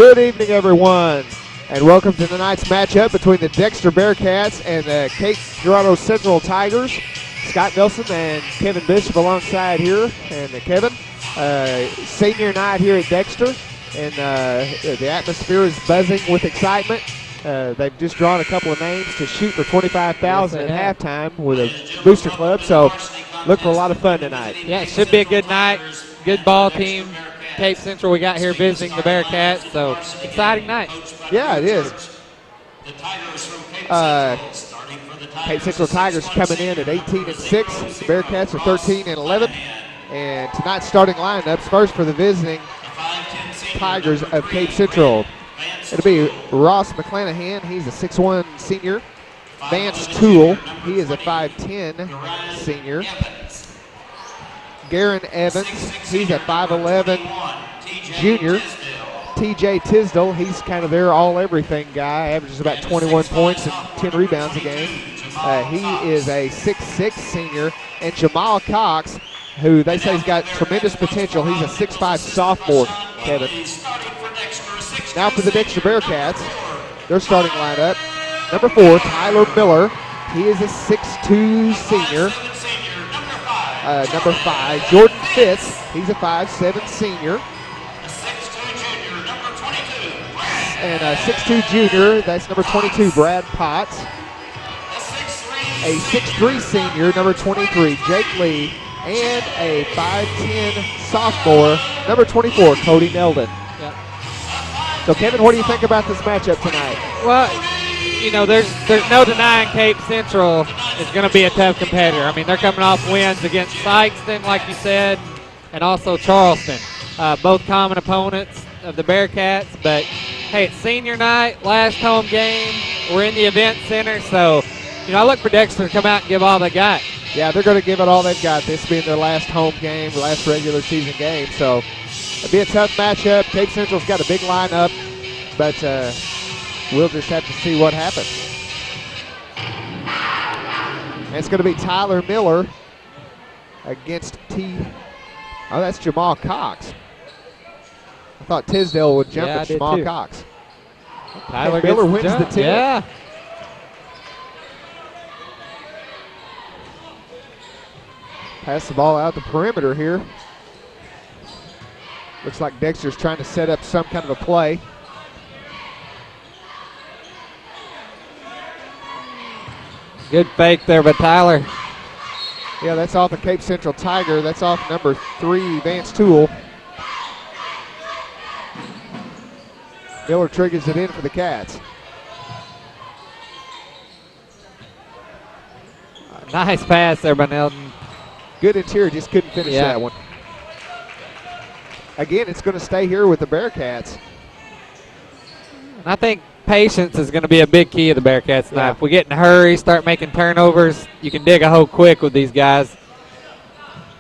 Good evening, everyone, and welcome to tonight's matchup between the Dexter Bearcats and the Cape Central Tigers. Scott Nelson and Kevin Bishop alongside here. And Kevin, senior night here at Dexter, and the atmosphere is buzzing with excitement. They've just drawn a couple of names to shoot for $25,000 at halftime with a booster club, so look for a lot of fun tonight. Yeah, it should be a good night. Good ball team. Cape Central we got here visiting the Bearcats, so exciting night. Yeah, it is. Cape Central Tigers coming in at 18-6. The Bearcats are 13-11. And tonight's starting lineups, first for the visiting Tigers of Cape Central. It'll be Ross McClanahan. He's a 6'1 senior. Vance Toole. He is a 5'10 senior. Garen Evans. He's a 5'11 junior. TJ Tisdale. He's kind of their all-everything guy. Averages about 21 points and 10 rebounds a game. He is a 6'6 senior. And Jamal Cox, who they say has got tremendous potential. He's a 6'5 sophomore, Kevin. Now for the Dexter Bearcats, their starting lineup. Number 4, Tyler Miller. He is a 6'2 senior. Number 5, Jordan Fitz. He's a 5'7 senior. And a 6'2 junior, that's number 22, Brad Potts. A 6'3 senior, number 23, Jake Lee. And a 5'10 sophomore, number 24, Cody Neldon. Yep. So, Kevin, what do you think about this matchup tonight? Well, you know, there's no denying Cape Central is going to be a tough competitor. I mean, they're coming off wins against Sykeston, like you said, and also Charleston. Both common opponents of the Bearcats. But, hey, it's senior night, last home game. We're in the event center, so, you know, I look for Dexter to come out and give all they got. Yeah, they're going to give it all they've got, this being their last home game, last regular season game. So it'll be a tough matchup. Cape Central's got a big lineup, but we'll just have to see what happens. And it's going to be Tyler Miller against Oh, that's Jamal Cox. I thought Tisdale would jump at Jamal Cox. Tyler Miller wins the tip. Yeah. Pass the ball out the perimeter here. Looks like Dexter's trying to set up some kind of a play. Good fake there by Tyler. Yeah, that's off the Cape Central Tiger. That's off number 3, Vance Toole. Miller triggers it in for the Cats. Nice pass there by Neldon. Good interior, just couldn't finish that one. Again, it's going to stay here with the Bearcats. I think patience is going to be a big key of the Bearcats tonight. Yeah. If we get in a hurry, start making turnovers, you can dig a hole quick with these guys.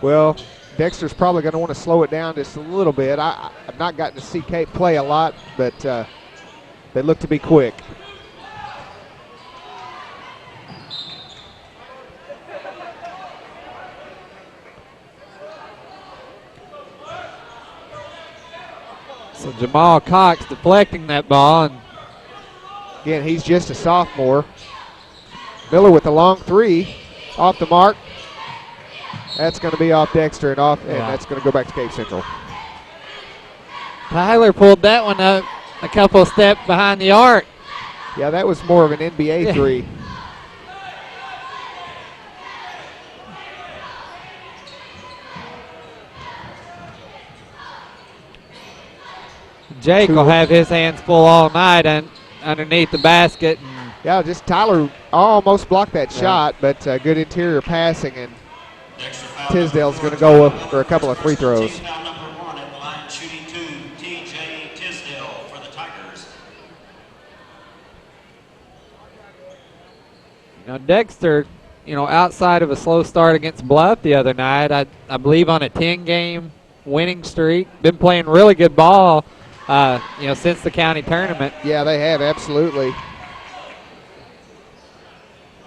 Well, Dexter's probably going to want to slow it down just a little bit. I've not gotten to see Cape play a lot, but they look to be quick. So Jamal Cox deflecting that ball. And again, he's just a sophomore. Miller with a long 3, off the mark. That's going to be off Dexter and that's going to go back to Cape Central. Tyler pulled that one up a couple of steps behind the arc. Yeah, that was more of an NBA 3. Jake will have his hands full all night and underneath the basket. Yeah, just Tyler almost blocked that shot, but good interior passing, and Tisdale's going to go for a couple of free throws. Now Dexter, you know, outside of a slow start against Bluff the other night, I believe on a 10-game winning streak, been playing really good ball. You know, since the county tournament. Yeah, they have, absolutely.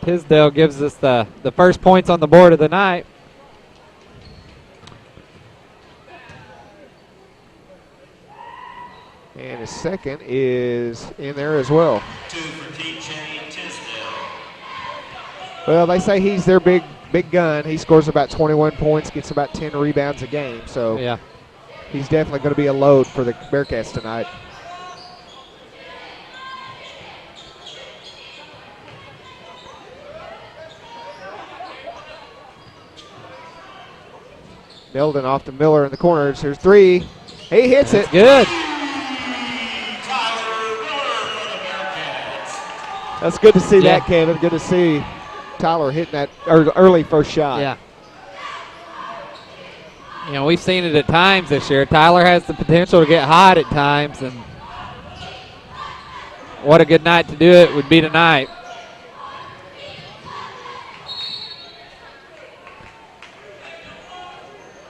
Tisdale gives us the first points on the board of the night. And his second is in there as well. 2 for TJ Tisdale. Well, they say he's their big gun. He scores about 21 points, gets about 10 rebounds a game. So yeah, he's definitely going to be a load for the Bearcats tonight. Nelden off to Miller in the corners. Here's 3. He hits it. good. Tyler Miller for the Bearcats. That's good to see Yeah. that, Kevin. Good to see Tyler hitting that early first shot. Yeah. You know, we've seen it at times this year. Tyler has the potential to get hot at times, and what a good night to do it would be tonight.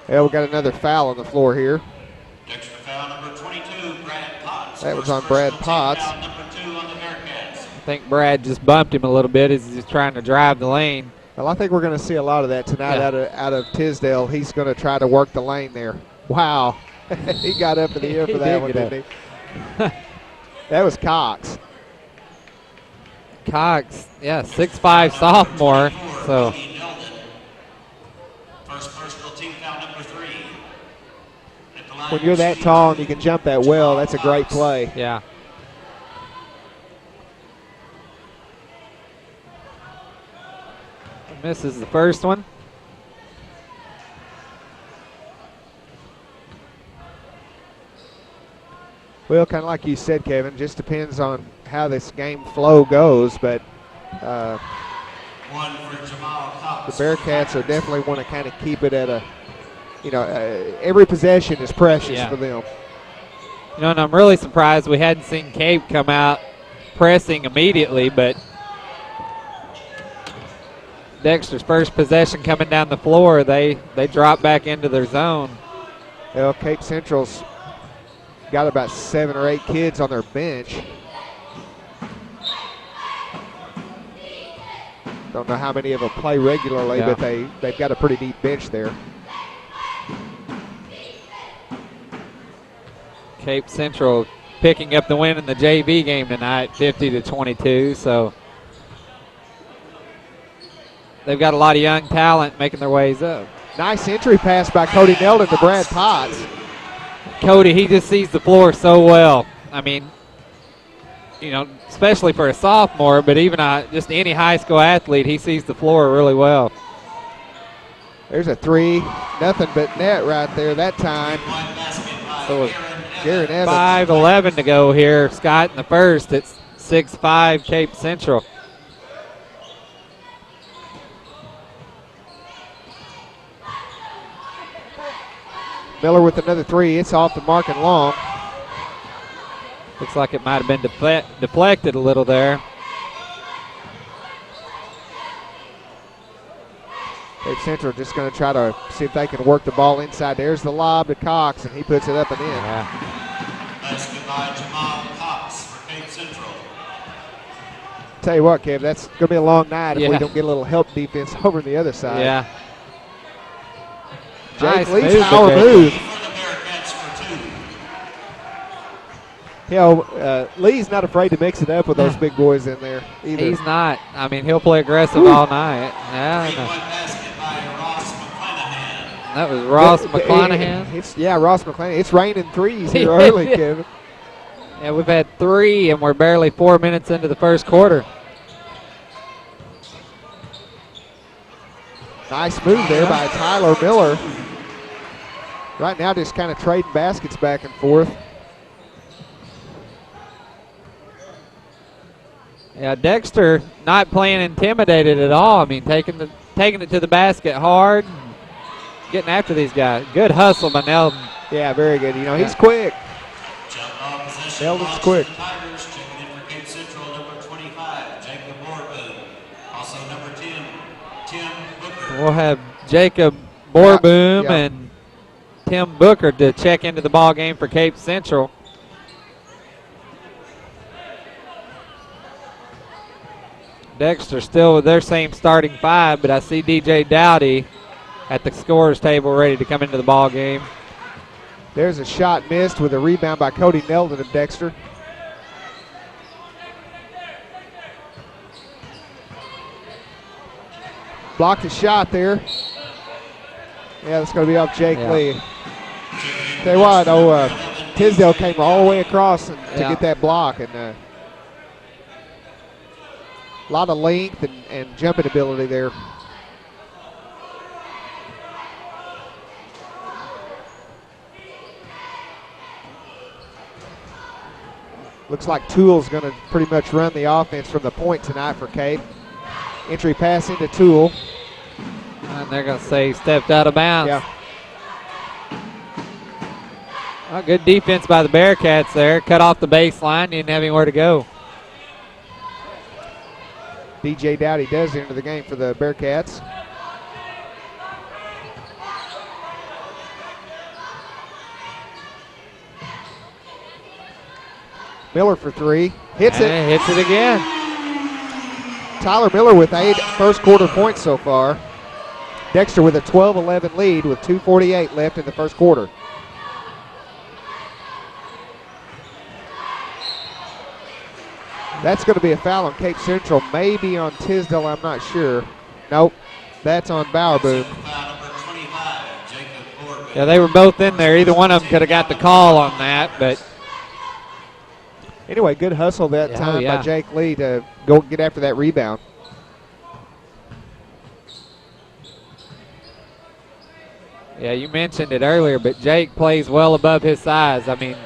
Yeah, we got another foul on the floor here. Extra foul number 22, Brad Potts. That was on Brad Potts. Foul number 2 on the Bearcats. I think Brad just bumped him a little bit as he's trying to drive the lane. Well, I think we're going to see a lot of that tonight out of Tisdale. He's going to try to work the lane there. Wow. He got up in the air for that one, didn't he? That was Cox. Cox, yeah, 6'5" sophomore. So First personal team foul number 3. At the line, When you're that tall and you can jump that well, that's a great play. yeah. Misses the first one. Well, kind of like you said, Kevin, just depends on how this game flow goes, but One for Jamal Cox. the Bearcats are definitely want to kind of keep it at a, every possession is precious Yeah. for them. You know, and I'm really surprised we hadn't seen Cape come out pressing immediately, but Dexter's first possession coming down the floor, they drop back into their zone. Well, Cape Central's got about 7 or 8 kids on their bench. Don't know how many of them play regularly, Yeah. but they've got a pretty deep bench there. Cape Central picking up the win in the JV game tonight, 50-22. So they've got a lot of young talent making their ways up. Nice entry pass by Cody Nelden to Brad Potts. Cody, he just sees the floor so well. I mean, especially for a sophomore, but even just any high school athlete, he sees the floor really well. There's a 3, nothing but net right there that time. One basket by So Jaron Evans. 5:11 to go here. Scott in the first. It's 6-5 Cape Central. Miller with another 3. It's off the mark and long. Looks like it might have been deflected a little there. Cape Central just going to try to see if they can work the ball inside. There's the lob to Cox, and he puts it up and in. Yeah. basket by Jamal Cox for Cape Central. Tell you what, Kev, that's going to be a long night if we Yeah. don't get a little help defense over on the other side. Yeah. Jake Nice Lee's move, power Jake. move. For the Bearcats for 2. Lee's not afraid to mix it up with those big boys in there either. He's not. I mean, he'll play aggressive all night. Yeah, One no. basket by Ross McClanahan. That was Ross McClanahan. Ross McClanahan. It's raining threes here early, Kevin. Yeah, we've had 3, and we're barely 4 minutes into the first quarter. Nice move there by Tyler Miller. Right now, just kind of trading baskets back and forth. Yeah, Dexter not playing intimidated at all. I mean, taking it to the basket hard, getting after these guys. Good hustle by Nelden. Yeah, very good. He's quick. Jump ball possession Nelden's belongs quick. to the Tigers. Checking in for Cape Central, number 25, Jacob Morboon. Also number 10, Tim Booker. We'll have Jacob Borboom Yeah. and Tim Booker to check into the ball game for Cape Central. Dexter still with their same starting 5, but I see DJ Dowdy at the scorer's table ready to come into the ball game. There's a shot missed with a rebound by Cody Nelden of Dexter. Blocked the shot there. Yeah, that's going to be off Jake Lee. Tell you what, Tisdale came all the way across to get that block. And a lot of length and jumping ability there. Looks like Toole's going to pretty much run the offense from the point tonight for Cape. Entry pass into Toole. And they're going to say he stepped out of bounds. Yeah. Well, good defense by the Bearcats there. Cut off the baseline. Didn't have anywhere to go. DJ Dowdy does enter the game for the Bearcats. Miller for three. Hits it. Hits it again. Tyler Miller with 8 first quarter points so far. Dexter with a 12-11 lead with 2:48 left in the first quarter. That's going to be a foul on Cape Central, maybe on Tisdale, I'm not sure. Nope, that's on Bowerboom. Yeah, they were both in there. Either one of them could have got the call on that, but anyway, good hustle that time by Jake Lee to go get after that rebound. Yeah, you mentioned it earlier, but Jake plays well above his size. I mean,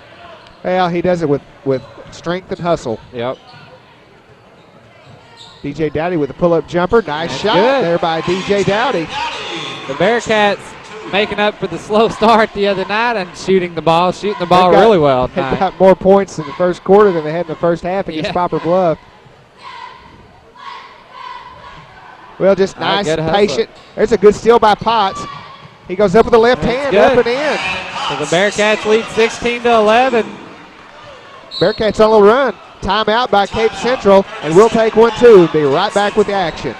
well, he does it with strength and hustle. Yep. DJ Dowdy with a pull-up jumper. Nice shot there by DJ Dowdy. The Bearcats making up for the slow start the other night and shooting the ball really well tonight. They got more points in the first quarter than they had in the first half against Poplar Bluff. Well, just nice, patient. There's a good steal by Potts. He goes up with the left hand, up and in. So the Bearcats lead 16-11. Bearcats on a run. Timeout by Cape Central, and we'll take one, too. Be right back with the action.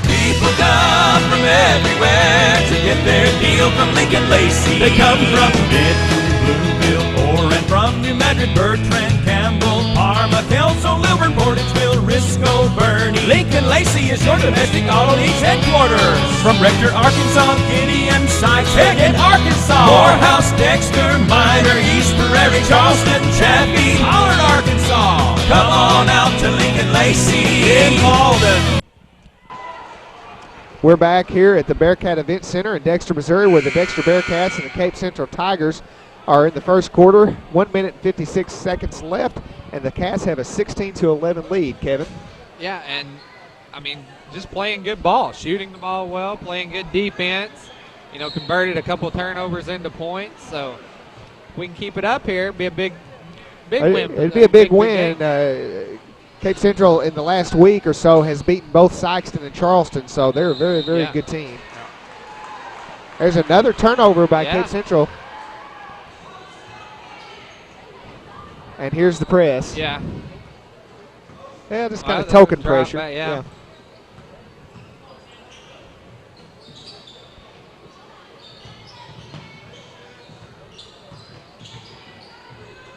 People come from everywhere to get their deal from Lincoln Lacey. They come from Midview, Blueville, Orr, and from New Madrid, Bertrand, Campbell, Parma, Kelso, Lilburn, Portageville, Risco, Bernie. Lincoln Lacey is your domestic auto lease headquarters. From Rector, Arkansas, Gideon, Sykes, Heck, in Arkansas, Morehouse, Dexter, Minor, East Prairie, Charleston, Chaffee, Holland, Arkansas. Come on out to Lincoln Lacey in Malden. We're back here at the Bearcat Event Center in Dexter, Missouri, where the Dexter Bearcats and the Cape Central Tigers are in the first quarter. 1 minute and 56 seconds left, and the Cats have a 16-11 lead, Kevin. Yeah, and, I mean, just playing good ball, shooting the ball well, playing good defense, you know, converted a couple turnovers into points. So if we can keep it up here, it'd be a big win. It'd be a big win. Cape Central in the last week or so has beaten both Sykeston and Charleston, so they're a very, very good team. There's another turnover by Cape Central. And here's the press. Yeah. Yeah, just kind of token pressure. Back, yeah.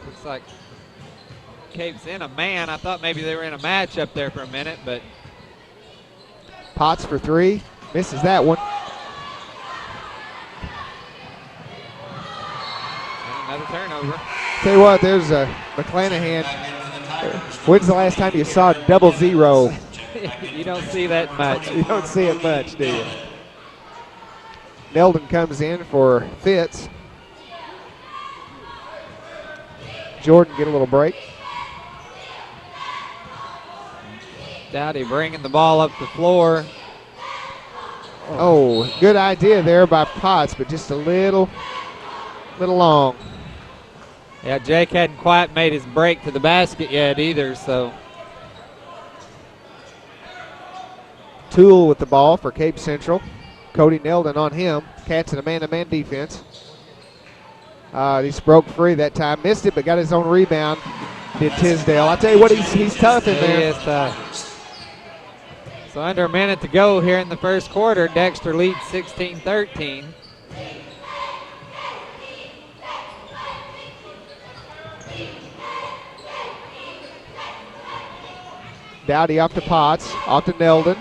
Looks like Cape's in a man. I thought maybe they were in a match up there for a minute, but Potts for three. Misses that one. And another turnover. Tell you what, there's a McClanahan. When's the last time you saw double zero? You don't see that much. You don't see it much, do you? Nelden comes in for Fitz. Jordan get a little break. Dowdy bringing the ball up the floor. Oh, good idea there by Potts, but just a little long. Yeah, Jake hadn't quite made his break to the basket yet either, so. Toole with the ball for Cape Central. Cody Nelden on him. Cats in a man-to-man defense. He broke free that time. Missed it, but got his own rebound. Did Tisdale. I tell you what, he's tough in there. He is tough. So under a minute to go here in the first quarter. Dexter leads 16-13. Dowdy off to Potts, off to Neldon.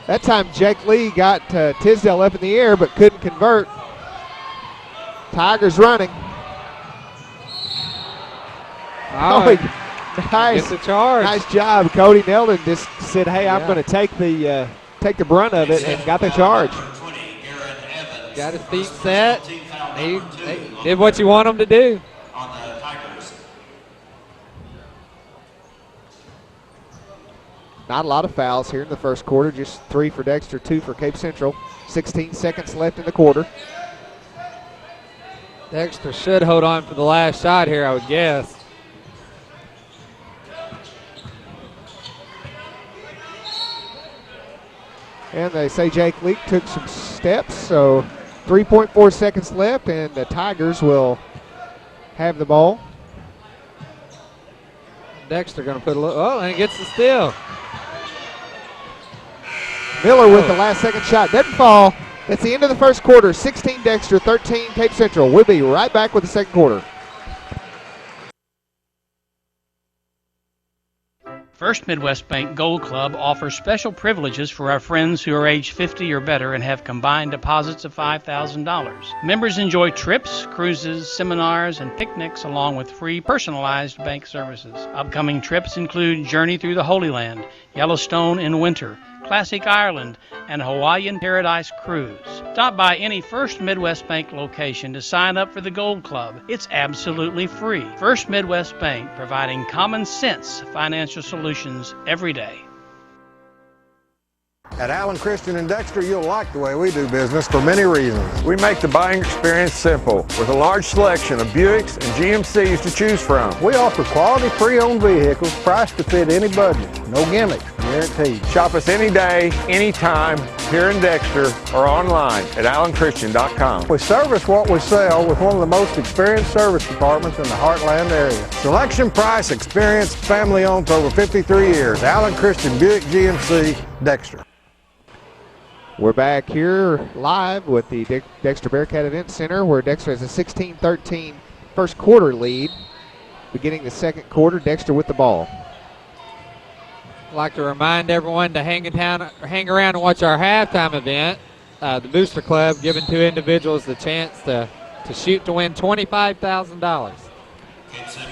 That time Jake Lee got Tisdale up in the air but couldn't convert. Tigers running. Right. Nice. Gets the charge. Nice job. Cody Neldon just said, hey, I'm going to take the brunt of it and got the charge. Got his feet set. He did what you want him to do. Not a lot of fouls here in the first quarter, just 3 for Dexter, 2 for Cape Central. 16 seconds left in the quarter. Dexter should hold on for the last shot here, I would guess. And they say Jake Leake took some steps, so 3.4 seconds left, and the Tigers will have the ball. Dexter going to put a little, and he gets the steal. Miller with the last second shot. Doesn't fall. That's the end of the first quarter. 16 Dexter, 13 Cape Central. We'll be right back with the second quarter. First Midwest Bank Gold Club offers special privileges for our friends who are age 50 or better and have combined deposits of $5,000. Members enjoy trips, cruises, seminars, and picnics along with free personalized bank services. Upcoming trips include Journey Through the Holy Land, Yellowstone in winter, Classic Ireland, and Hawaiian Paradise Cruise. Stop by any First Midwest Bank location to sign up for the Gold Club. It's absolutely free. First Midwest Bank, providing common sense financial solutions every day. At Allen Christian and Dexter, you'll like the way we do business for many reasons. We make the buying experience simple with a large selection of Buicks and GMCs to choose from. We offer quality pre-owned vehicles priced to fit any budget. No gimmicks, guaranteed. Shop us any day, anytime, here in Dexter or online at allenchristian.com. We service what we sell with one of the most experienced service departments in the Heartland area. Selection, price, experience, family owned for over 53 years. Allen Christian Buick GMC, Dexter. We're back here live with the Dexter Bearcat Event Center, where Dexter has a 16-13 first quarter lead. Beginning the second quarter, Dexter with the ball. I'd like to remind everyone to hang around and watch our halftime event. The Booster Club giving 2 individuals the chance to shoot to win $25,000.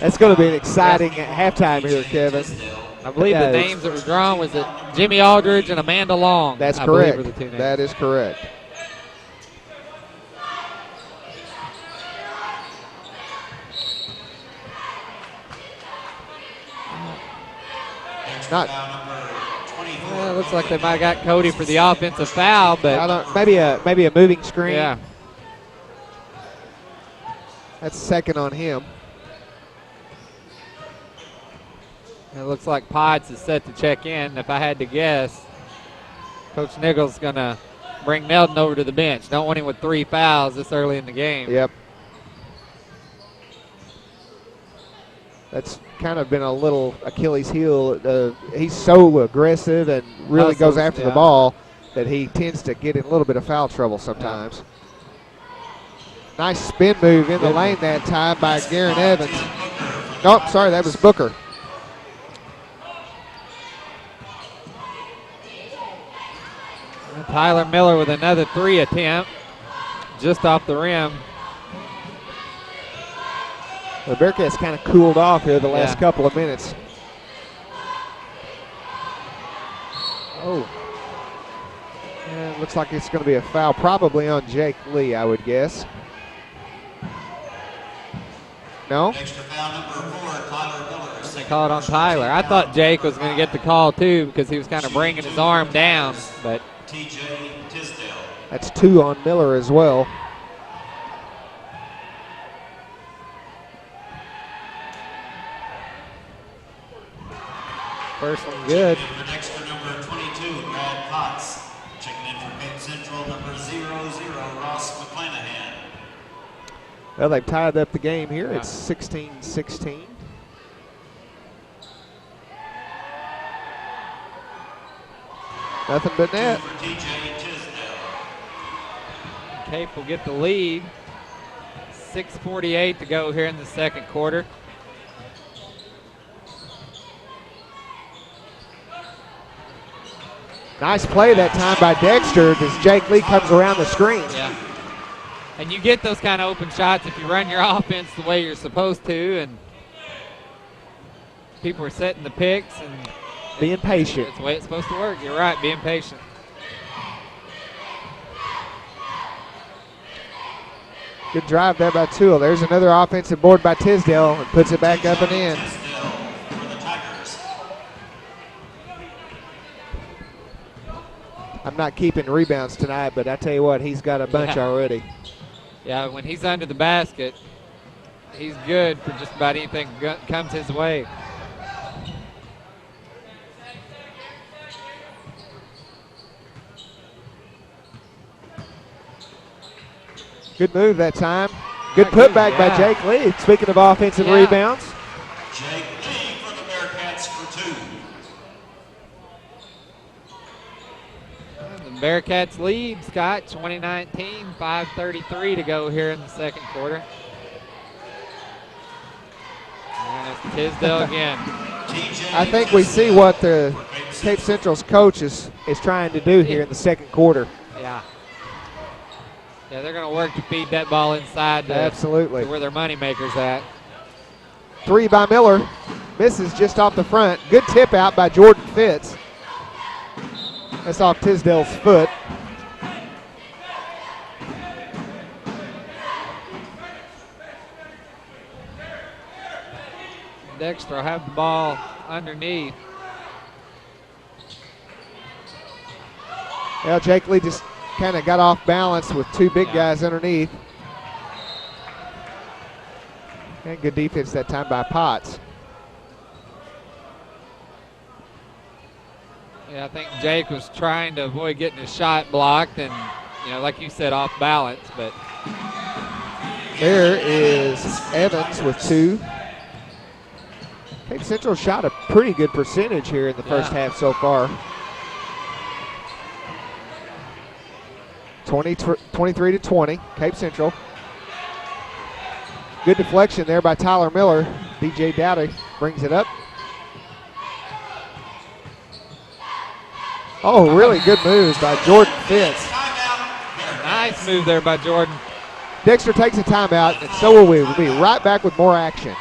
That's going to be an exciting halftime here, Kevin. I believe the names that were drawn was Jimmy Aldridge and Amanda Long. That's I correct. Were the 2 names. That is correct. It looks like they might have got Cody for the offensive foul, but maybe a moving screen. Yeah. That's second on him. It looks like Potts is set to check in. If I had to guess, Coach Nichols is going to bring Neldon over to the bench. Don't want him with 3 fouls this early in the game. Yep. That's kind of been a little Achilles heel. He's so aggressive and really goes after the ball that he tends to get in a little bit of foul trouble sometimes. Nice spin move in the lane that time by Garen Evans. Nope, sorry, that was Booker. Tyler Miller with another 3 attempt, just off the rim. The Bearcats kind of cooled off here the last couple of minutes. Oh. And it looks like it's going to be a foul, probably on Jake Lee, I would guess. No? They call it on Tyler. I thought Jake was going to get the call too because he was kind of bringing his arm down, but that's 2 on Miller as well. First one good. For Dexter, number 22, Brad Potts. Checking in for Cape Central, number 00, Ross McClanahan. Well, they've tied up the game here. It's 16-16. Nothing but net. Cape will get the lead. 6:48 to go here in the second quarter. Nice play that time by Dexter as Jake Lee comes around the screen. Yeah. And you get those kind of open shots if you run your offense the way you're supposed to, and people are setting the picks and being patient. That's the way it's supposed to work. You're right, being patient. Good drive there by Toole. There's another offensive board by Tisdale and puts it back up and in. I'm not keeping rebounds tonight, but I tell you what, he's got a bunch already. Yeah, when he's under the basket, he's good for just about anything that comes his way. Good move that time. Good putback by Jake Lee. Speaking of offensive rebounds. Jake Lee for the Bearcats for 2. The Bearcats lead, Scott, 2019, 5:33 to go here in the second quarter. And it's Tisdale again. I think we see what the Cape Central's coach is trying to do here in the second quarter. Yeah. Yeah, they're going to work to feed that ball inside to, absolutely, to where their money maker's at. 3 by Miller. Misses just off the front. Good tip out by Jordan Fitz. That's off Tisdale's foot. Dexter will have the ball underneath. Well, Jake Lee just kind of got off balance with 2 big guys underneath. And good defense that time by Potts. Yeah, I think Jake was trying to avoid getting his shot blocked and, you know, like you said, off balance. But there is Evans with 2. Cape Central shot a pretty good percentage here in the first half so far. 23 to 20, Cape Central. Good deflection there by Tyler Miller. DJ Dowdy brings it up. Oh, really good moves by Jordan Fitz. Nice move there by Jordan. Dexter takes a timeout, and so will we. We'll be right back with more action.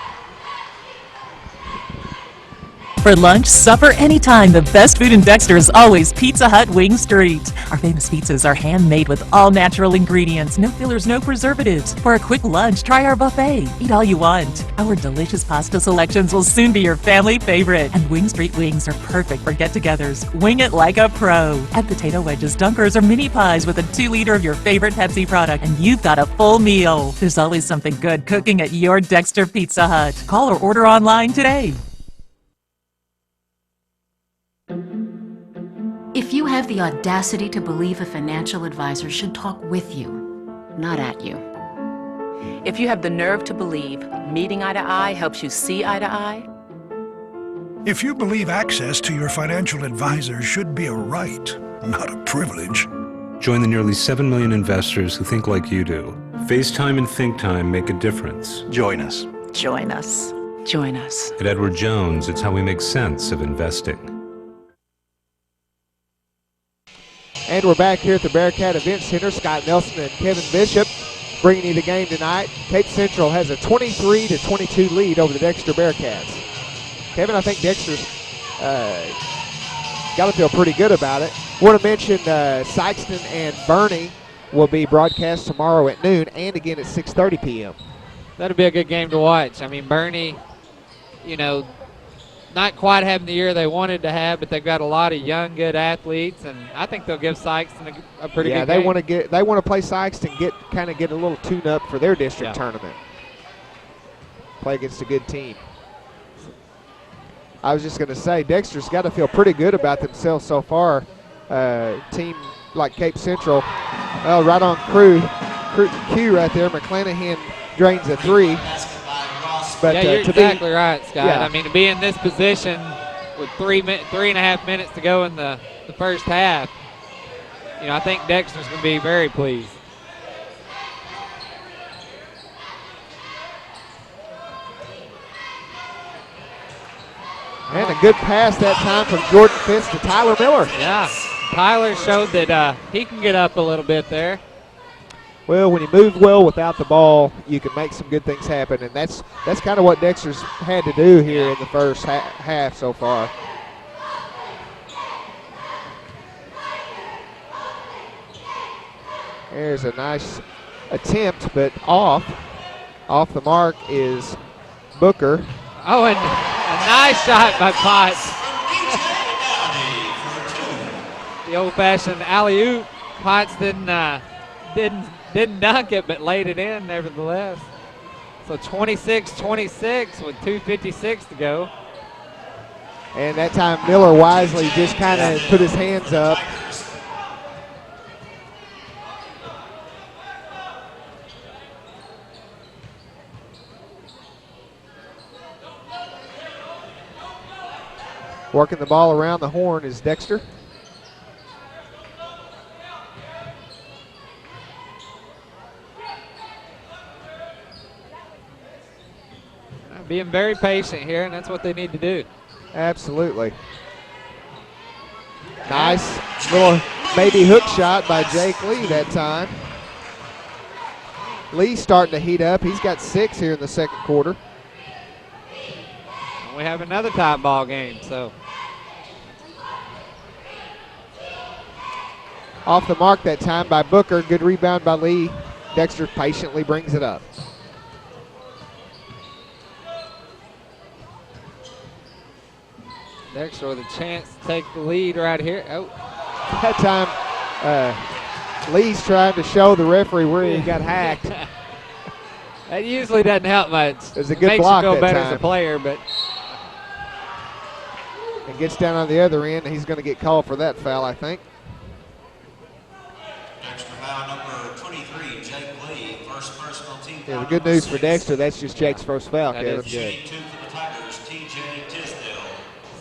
For lunch, supper, anytime, the best food in Dexter is always Pizza Hut Wing Street. Our famous pizzas are handmade with all natural ingredients, no fillers, no preservatives. For a quick lunch, try our buffet. Eat all you want. Our delicious pasta selections will soon be your family favorite. And Wing Street wings are perfect for get-togethers. Wing it like a pro. Add potato wedges, dunkers, or mini pies with a 2-liter of your favorite Pepsi product, and you've got a full meal. There's always something good cooking at your Dexter Pizza Hut. Call or order online today. If you have the audacity to believe a financial advisor should talk with you, not at you. If you have the nerve to believe meeting eye to eye helps you see eye to eye. If you believe access to your financial advisor should be a right, not a privilege. Join the nearly 7 million investors who think like you do. FaceTime and Think Time make a difference. Join us. Join us. Join us. At Edward Jones, it's how we make sense of investing. And we're back here at the Bearcat Event Center. Scott Nelson and Kevin Bishop bringing you the game tonight. Cape Central has a 23-22 lead over the Dexter Bearcats. Kevin, I think Dexter's got to feel pretty good about it. Want to mention Sykeston and Bernie will be broadcast tomorrow at noon and again at 6:30 p.m. That'll be a good game to watch. I mean, Bernie, you know, not quite having the year they wanted to have, but they've got a lot of young, good athletes, and I think they'll give Sykeston a pretty good game. Yeah, they want to play Sykeston, get a little tune-up for their district tournament. Play against a good team. I was just going to say, Dexter's got to feel pretty good about themselves so far. Team like Cape Central, right on cue right there. McClanahan drains a 3. But, yeah, you're exactly right, Scott. Yeah. I mean, to be in this position with 3.5 minutes to go in the first half, you know, I think Dexter's going to be very pleased. And a good pass that time from Jordan Fitz to Tyler Miller. Yeah. Tyler showed that he can get up a little bit there. Well, when you move well without the ball, you can make some good things happen, and that's kind of what Dexter's had to do here in the first half so far. There's a nice attempt, but off the mark is Booker. Oh, and a nice shot by Potts. The old-fashioned alley-oop. Potts didn't dunk it, but laid it in nevertheless. So 26-26 with 2:56 to go. And that time Miller wisely just kind of put his hands up. Working the ball around the horn is Dexter. Being very patient here, and that's what they need to do. Absolutely. Nice little maybe hook shot by Jake Lee that time. Lee starting to heat up. He's got 6 here in the second quarter. And we have another tie ball game, so. Off the mark that time by Booker. Good rebound by Lee. Dexter patiently brings it up. Dexter with a chance to take the lead right here. Oh. That time, Lee's trying to show the referee where he got hacked. That usually doesn't help much. It was a good block makes you feel that better time. as a player, but. And gets down on the other end. He's going to get called for that foul, I think. Extra foul number 23, Jake Lee, first personal team foul. Yeah, the good news for Dexter, that's just Jake's first foul, That Kevin. is Good. Shooting 2 for the Tigers, TJ Tisdale.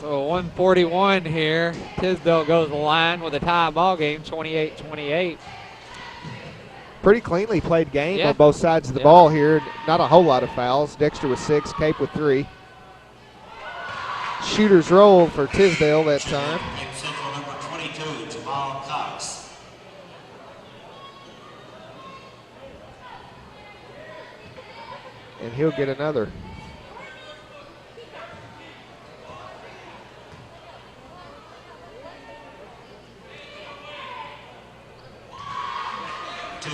So 141 here. Tisdale goes the line with a tie ball game, 28-28. Pretty cleanly played game Yeah. on both sides of the ball here. Not a whole lot of fouls. Dexter with 6, Cape with 3. Shooter's roll for Tisdale that time. Cape Central number 22, Jamal Cox. And he'll get another.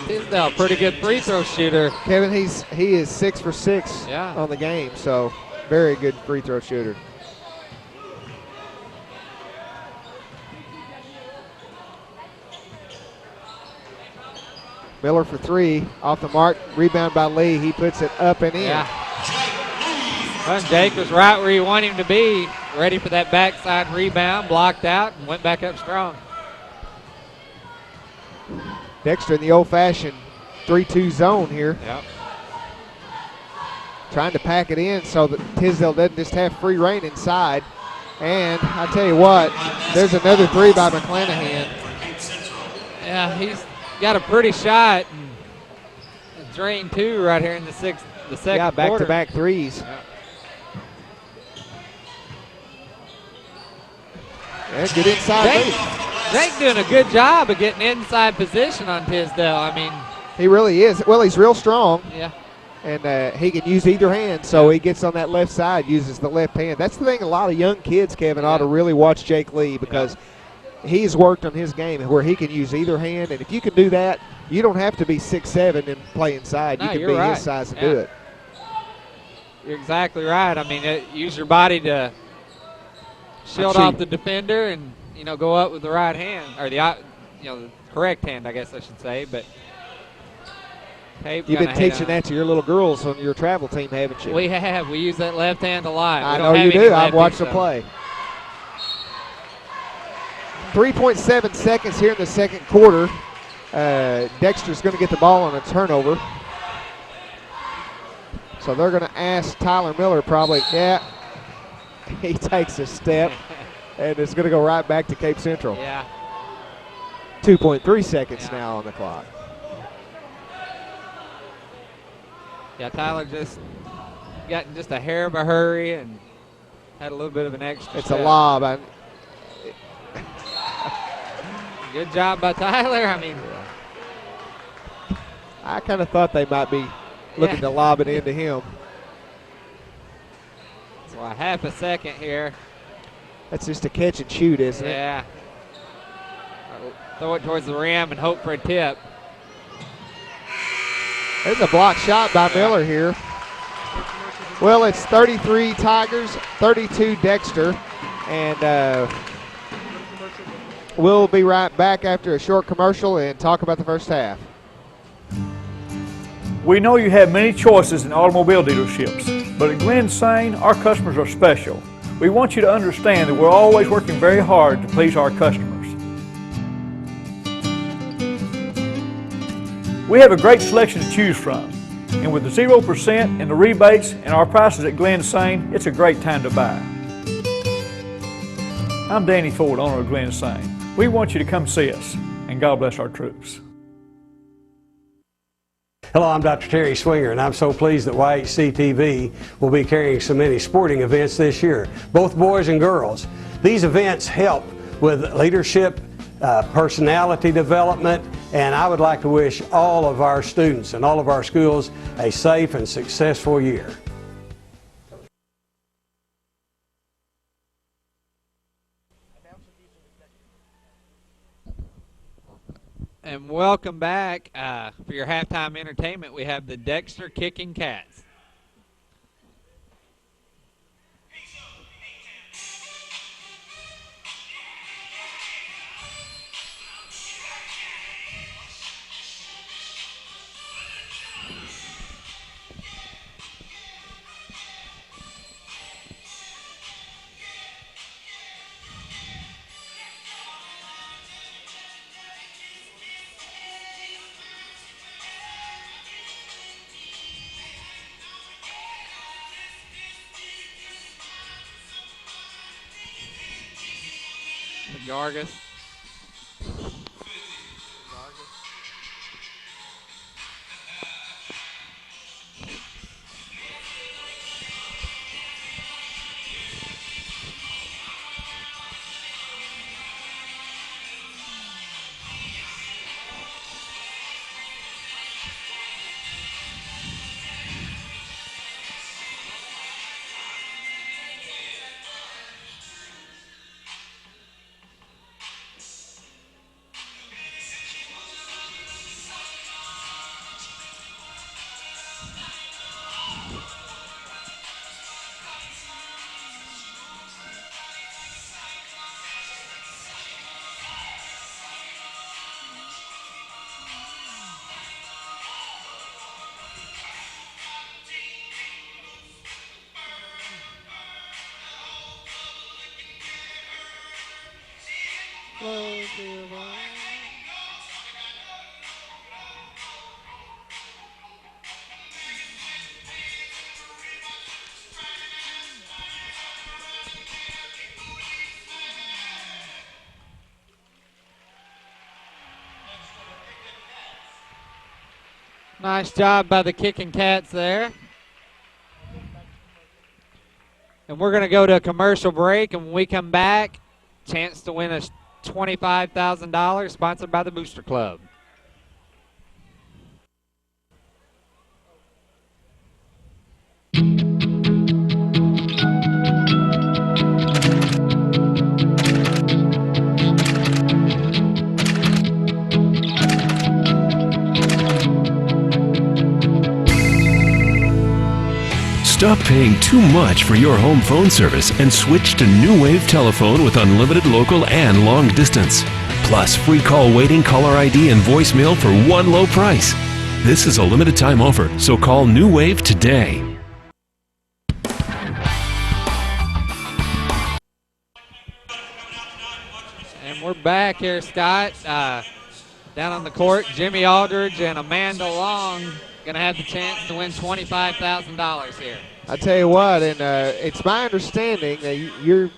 Tisdale, pretty good free throw shooter. Kevin, he is 6 for 6 Yeah. on the game, so very good free throw shooter. Miller for 3, off the mark, rebound by Lee. He puts it up and in. Yeah. Well, Jake was right where you want him to be, ready for that backside rebound, blocked out, and went back up strong. Dexter in the old-fashioned 3-2 zone here. Yep. Trying to pack it in so that Tisdale doesn't just have free reign inside. And I tell you what, there's another 3 by McClanahan. Yeah, he's got a pretty shot. And drain 2 right here in the second Yeah, quarter. back-to-back 3s. Yeah. And good inside move. Jake doing a good job of getting inside position on Tisdale. I mean, He really is. Well, he's real strong. yeah. And he can use either hand, so he gets on that left side, uses the left hand. That's the thing a lot of young kids, Kevin, ought to really watch Jake Lee because he's worked on his game where he can use either hand. And if you can do that, you don't have to be 6'7" and play inside. No, You can you're be right. his size and Yeah. do it. You're exactly right. I mean, use your body to shield I'm off cheap. the defender and, go up with the right hand, or the correct hand, I guess I should say. But You've been teaching that to your little girls on your travel team, haven't you? We have. We use that left hand a lot. I know you do. I've watched them play. 3.7 seconds here in the second quarter. Dexter's going to get the ball on a turnover. So they're going to ask Tyler Miller probably, he takes a step, and it's going to go right back to Cape Central. Yeah. 2.3 seconds now on the clock. Yeah, Tyler just got in just a hair of a hurry and had a little bit of an extra It's step. a lob. Good job by Tyler. I mean, I kind of thought they might be looking to lob it into him. So a half a second here. That's just a catch and shoot, isn't it? Yeah. Throw it towards the rim and hope for a tip. There's a block shot by Miller here. Well, it's 33 Tigers, 32 Dexter, and we'll be right back after a short commercial and talk about the first half. We know you have many choices in automobile dealerships, but at Glen Sane, our customers are special. We want you to understand that we're always working very hard to please our customers. We have a great selection to choose from, and with the 0% and the rebates and our prices at Glen Sane, it's a great time to buy. I'm Danny Ford, owner of Glen Sane. We want you to come see us, and God bless our troops. Hello, I'm Dr. Terry Swinger, and I'm so pleased that YHC-TV will be carrying so many sporting events this year, both boys and girls. These events help with leadership, personality development, and I would like to wish all of our students and all of our schools a safe and successful year. And welcome back. For your halftime entertainment, we have the Dexter Kicking Cats. Yargus. Nice job by the Kicking Cats there. And we're going to go to a commercial break, and when we come back, chance to win a $25,000 sponsored by the Booster Club. Stop paying too much for your home phone service and switch to New Wave Telephone with unlimited local and long distance. Plus free call waiting, caller ID, and voicemail for one low price. This is a limited time offer, so call New Wave today. And we're back here, Scott. Down on the court, Jimmy Aldridge and Amanda Long going to have the chance to win $25,000 here. I tell you what, and it's my understanding that you're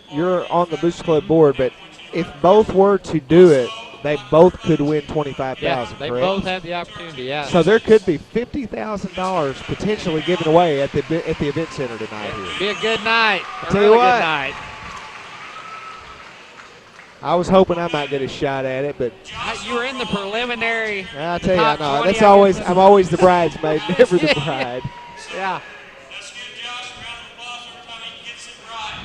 on the Booster Club board, but if both were to do it, they both could win $25,000. Yeah, they correct? both have the opportunity. Yeah. So there could be $50,000 potentially given away at the event center tonight here. Be a good night. I tell you what. Good night. I was hoping I might get a shot at it, but You were in the preliminary. I tell you, I know. 20, That's always I'm always the bridesmaid, never the bride. Yeah.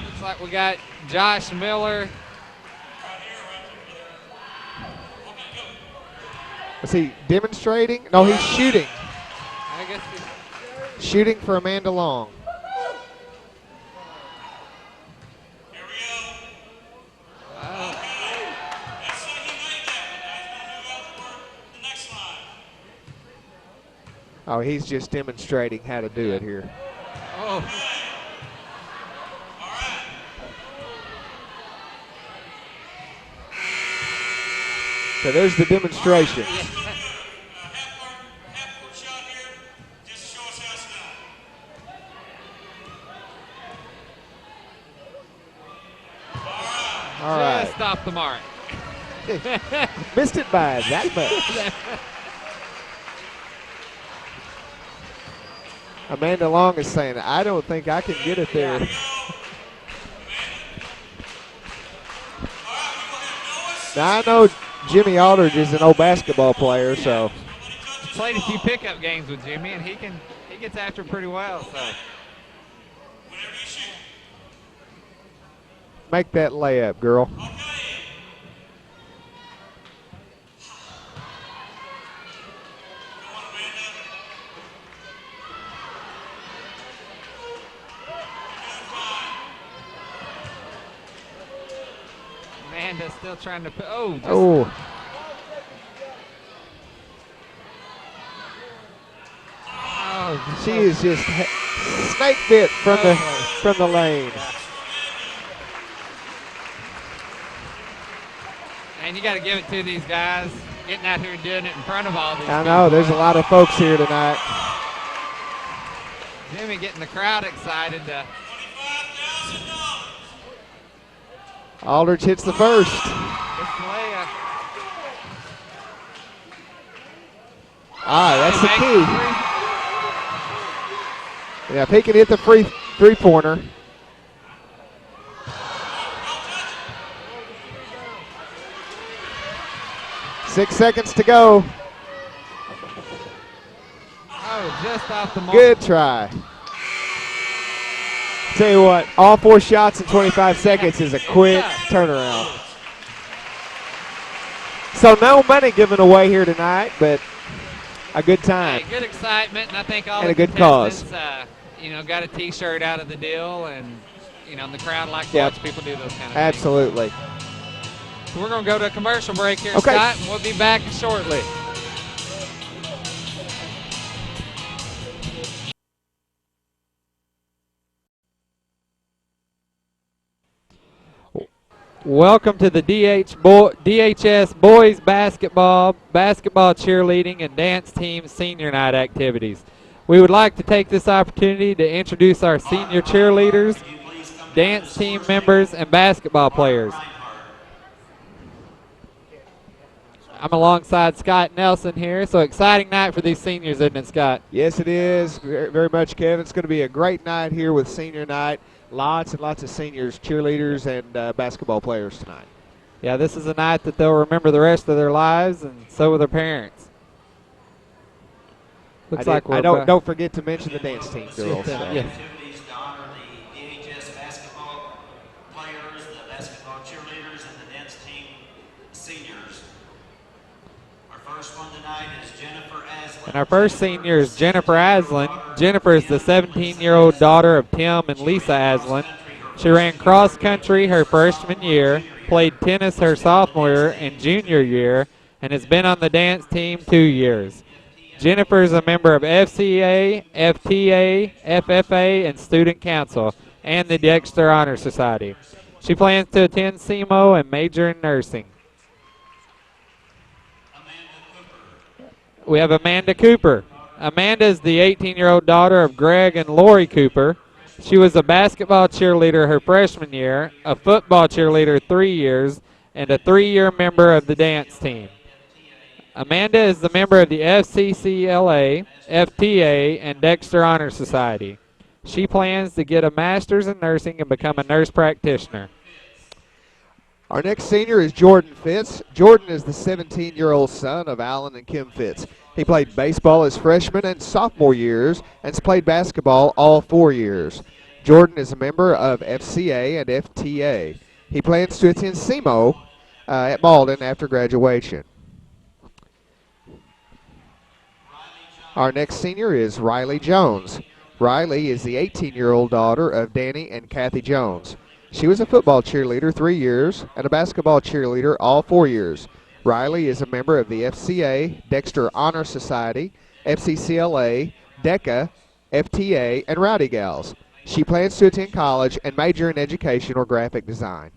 Looks like we got Josh Miller. Was he demonstrating? No, he's shooting. I guess Shooting for Amanda Long. Oh, he's just demonstrating how to do it here. Oh. So there's the demonstration. All right. Just off the mark. Missed it by that much. Amanda Long is saying, I don't think I can get it there. Now, I know Jimmy Aldridge is an old basketball player, so. Played a few pickup games with Jimmy, and he gets after it pretty well. So. Make that layup, girl. Amanda's still trying to put. Oh. Oh. She is just snake bit from the lane. And you got to give it to these guys getting out here and doing it in front of all these I know, there's a lot of folks here tonight. Jimmy getting the crowd excited. Aldridge hits the first. That's the key. Yeah, if he can hit the free three-pointer. Six seconds to go. Oh, just off the mark. Good try. Tell you what, all 4 shots in 25 seconds is a quick turnaround. So no money given away here tonight, but a good time. Hey, good excitement, and I think all And the a good cause. got a T-shirt out of the deal, and the crowd likes to watch people do those kind of things. Absolutely. So we're going to go to a commercial break here, Okay. Scott, and we'll be back shortly. Welcome to the DHS Boys Basketball Cheerleading, and Dance Team Senior Night activities. We would like to take this opportunity to introduce our senior cheerleaders, dance team members, and basketball players. I'm alongside Scott Nelson here, so exciting night for these seniors, isn't it, Scott? Yes, it is. Very, very much, Kevin. It's going to be a great night here with senior night. Lots and lots of seniors, cheerleaders, and basketball players tonight. Yeah, this is a night that they'll remember the rest of their lives, and so will their parents. Looks like we're don't forget to mention the dance team girls. Yeah. And our first senior is Jennifer Aslan. Jennifer is the 17-year-old daughter of Tim and Lisa Aslan. She ran cross country her freshman year, played tennis her sophomore year and junior year, and has been on the dance team 2 years. Jennifer is a member of FCA, FTA, FFA, and Student Council, and the Dexter Honor Society. She plans to attend SEMO and major in nursing. We have Amanda Cooper. Amanda is the 18-year-old daughter of Greg and Lori Cooper. She was a basketball cheerleader her freshman year, a football cheerleader 3 years, and a 3-year member of the dance team. Amanda is the member of the FCCLA, FTA, and Dexter Honor Society. She plans to get a master's in nursing and become a nurse practitioner. Our next senior is Jordan Fitz. Jordan is the 17-year-old son of Alan and Kim Fitz. He played baseball his freshman and sophomore years and has played basketball all 4 years. Jordan is a member of FCA and FTA. He plans to attend SEMO at Malden after graduation. Our next senior is Riley Jones. Riley is the 18-year-old daughter of Danny and Kathy Jones. She was a football cheerleader 3 years and a basketball cheerleader all 4 years. Riley is a member of the FCA, Dexter Honor Society, FCCLA, DECA, FTA, and Rowdy Gals. She plans to attend college and major in education or graphic design.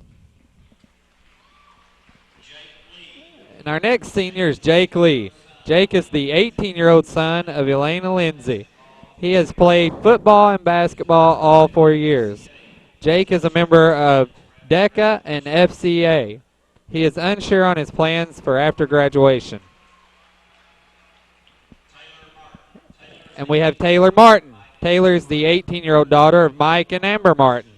And our next senior is Jake Lee. Jake is the 18-year-old son of Elena Lindsay. He has played football and basketball all 4 years. Jake is a member of DECA and FCA. He is unsure on his plans for after graduation. And we have Taylor Martin. Taylor is the 18-year-old daughter of Mike and Amber Martin.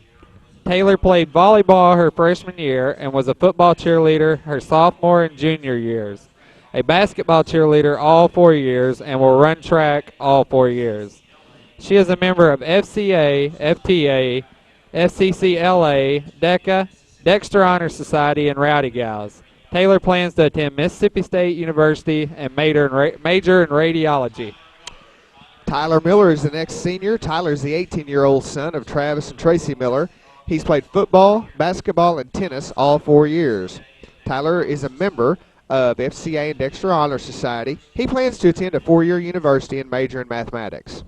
Taylor played volleyball her freshman year and was a football cheerleader her sophomore and junior years, a basketball cheerleader all 4 years, and will run track all 4 years. She is a member of FCA, FTA, FCCLA, DECA, Dexter Honor Society, and Rowdy Gals. Taylor plans to attend Mississippi State University and major in radiology. Tyler Miller is the next senior. Tyler is the 18-year-old son of Travis and Tracy Miller. He's played football, basketball, and tennis all 4 years. Tyler is a member of FCA and Dexter Honor Society. He plans to attend a 4-year university and major in mathematics.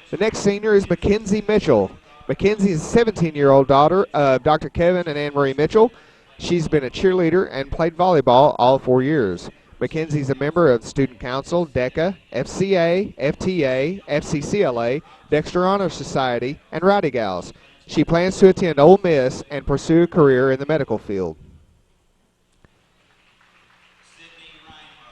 The next senior is Mackenzie Mitchell. Mackenzie is a 17-year-old daughter of Dr. Kevin and Anne-Marie Mitchell. She's been a cheerleader and played volleyball all 4 years. Mackenzie's a member of Student Council, DECA, FCA, FTA, FCCLA, Dexter Honor Society, and Rowdy Gals. She plans to attend Ole Miss and pursue a career in the medical field.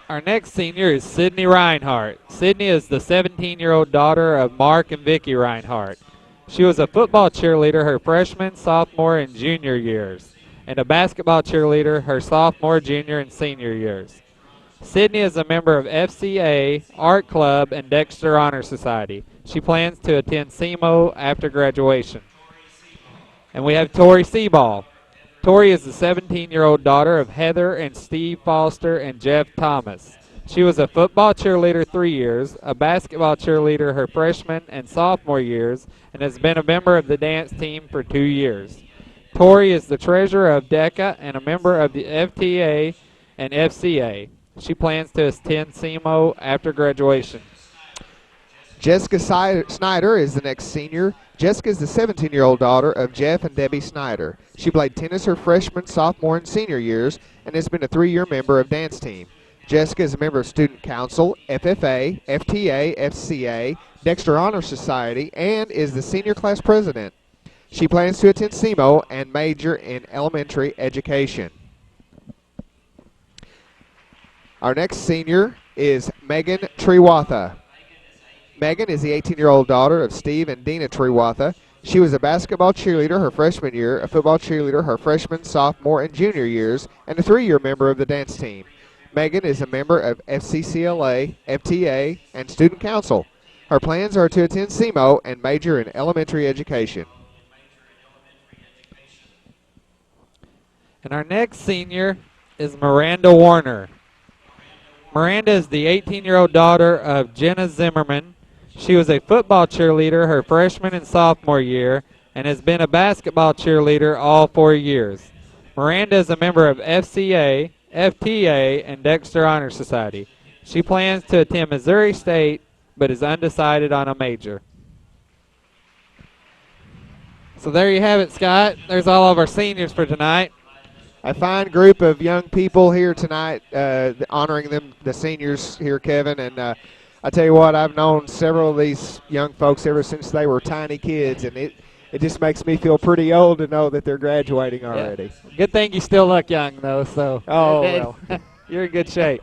Our next senior is Sydney Reinhardt. Sydney is the 17-year-old daughter of Mark and Vicki Reinhardt. She was a football cheerleader her freshman, sophomore, and junior years, and a basketball cheerleader her sophomore, junior, and senior years. Sydney is a member of FCA, Art Club, and Dexter Honor Society. She plans to attend SEMO after graduation. And we have Tori Seaball. Tori is the 17-year-old daughter of Heather and Steve Foster and Jeff Thomas. She was a football cheerleader 3 years, a basketball cheerleader her freshman and sophomore years, and has been a member of the dance team for 2 years. Tori is the treasurer of DECA and a member of the FTA and FCA. She plans to attend SEMO after graduation. Jessica Snyder is the next senior. Jessica is the 17-year-old daughter of Jeff and Debbie Snyder. She played tennis her freshman, sophomore, and senior years and has been a 3-year member of dance team. Jessica is a member of Student Council, FFA, FTA, FCA, Dexter Honor Society, and is the senior class president. She plans to attend SEMO and major in elementary education. Our next senior is Megan Triwatha. Megan is the 18-year-old daughter of Steve and Dina Triwatha. She was a basketball cheerleader her freshman year, a football cheerleader her freshman, sophomore, and junior years, and a 3-year member of the dance team. Megan is a member of FCCLA, FTA, and Student Council. Her plans are to attend SEMO and major in elementary education. And our next senior is Miranda Warner. Miranda is the 18-year-old daughter of Jenna Zimmerman. She was a football cheerleader her freshman and sophomore year and has been a basketball cheerleader all 4 years. Miranda is a member of FCA, FTA, and Dexter Honor Society. She plans to attend Missouri State but is undecided on a major. So there you have it, Scott. There's all of our seniors for tonight. A fine group of young people here tonight, honoring them, the seniors here, Kevin. And I tell you what, I've known several of these young folks ever since they were tiny kids, and it just makes me feel pretty old to know that they're graduating already. Yeah. Good thing you still look young, though. So well. You're in good shape.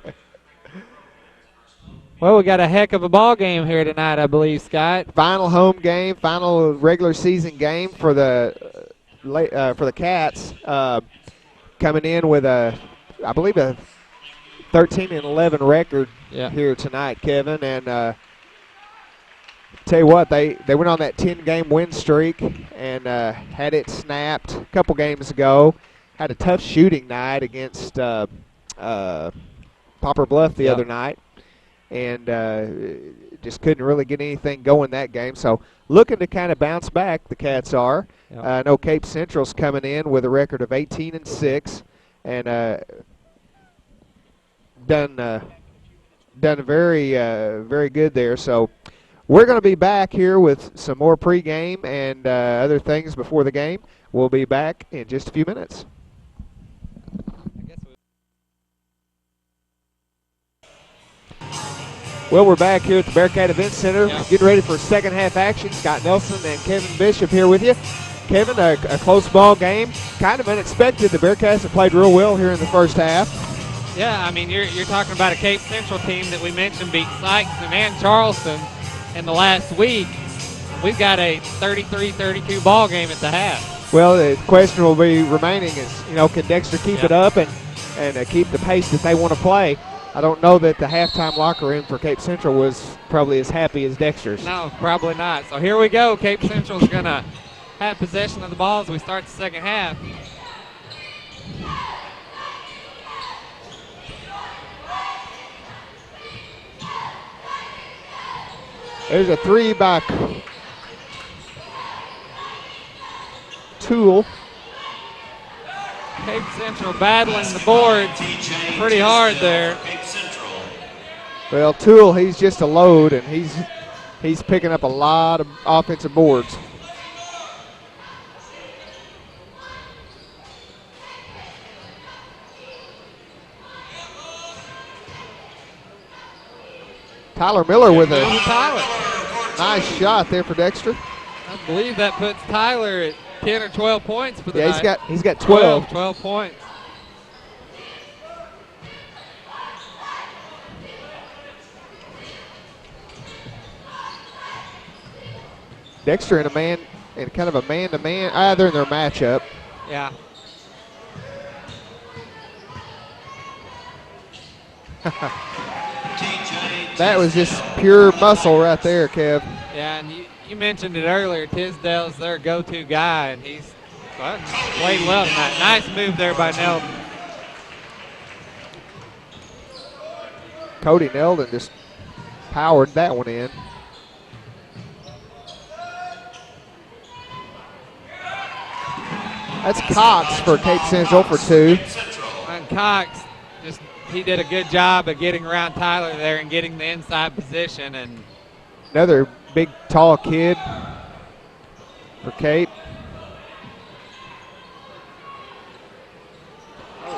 Well, we got a heck of a ball game here tonight, I believe, Scott. Final home game, final regular season game for the for the Cats, coming in with I believe a 13-11 record here tonight, Kevin. And tell you what, they went on that 10-game win streak and had it snapped a couple games ago. Had a tough shooting night against Poplar Bluff the other night, and just couldn't really get anything going that game. So looking to kind of bounce back, the Cats are. I know Cape Central's coming in with a record of 18-6, and done very very good there. So we're going to be back here with some more pregame and other things before the game. We'll be back in just a few minutes. Well, we're back here at the Bearcat Event Center, getting ready for second half action. Scott Nelson and Kevin Bishop here with you. Kevin, a close ball game, kind of unexpected. The Bearcats have played real well here in the first half. Yeah, I mean, you're talking about a Cape Central team that we mentioned beat Sykeston and Charleston in the last week. We've got a 33-32 ball game at the half. Well, the question will be remaining is, can Dexter keep it up and keep the pace that they want to play? I don't know that the halftime locker room for Cape Central was probably as happy as Dexter's. No, probably not. So here we go. Cape Central's going to have possession of the ball as we start the second half. There's a three by Toole. Cape Central battling the boards pretty hard there. Well, Toole, he's just a load, and he's picking up a lot of offensive boards. Tyler Miller with a nice shot there for Dexter. I believe that puts Tyler at 10 or 12 points for the night. Yeah, he's got 12. 12 points. Dexter in kind of a man-to-man. They're in their matchup. Yeah. That was just pure muscle right there, Kev. Yeah, and you mentioned it earlier. Tisdale's their go-to guy, and he's played well tonight. Nice move there by Nelden. Cody Nelden just powered that one in. That's Cox for Cape Central for two. And Cox, he did a good job of getting around Tyler there and getting the inside position. And another big, tall kid for Cape.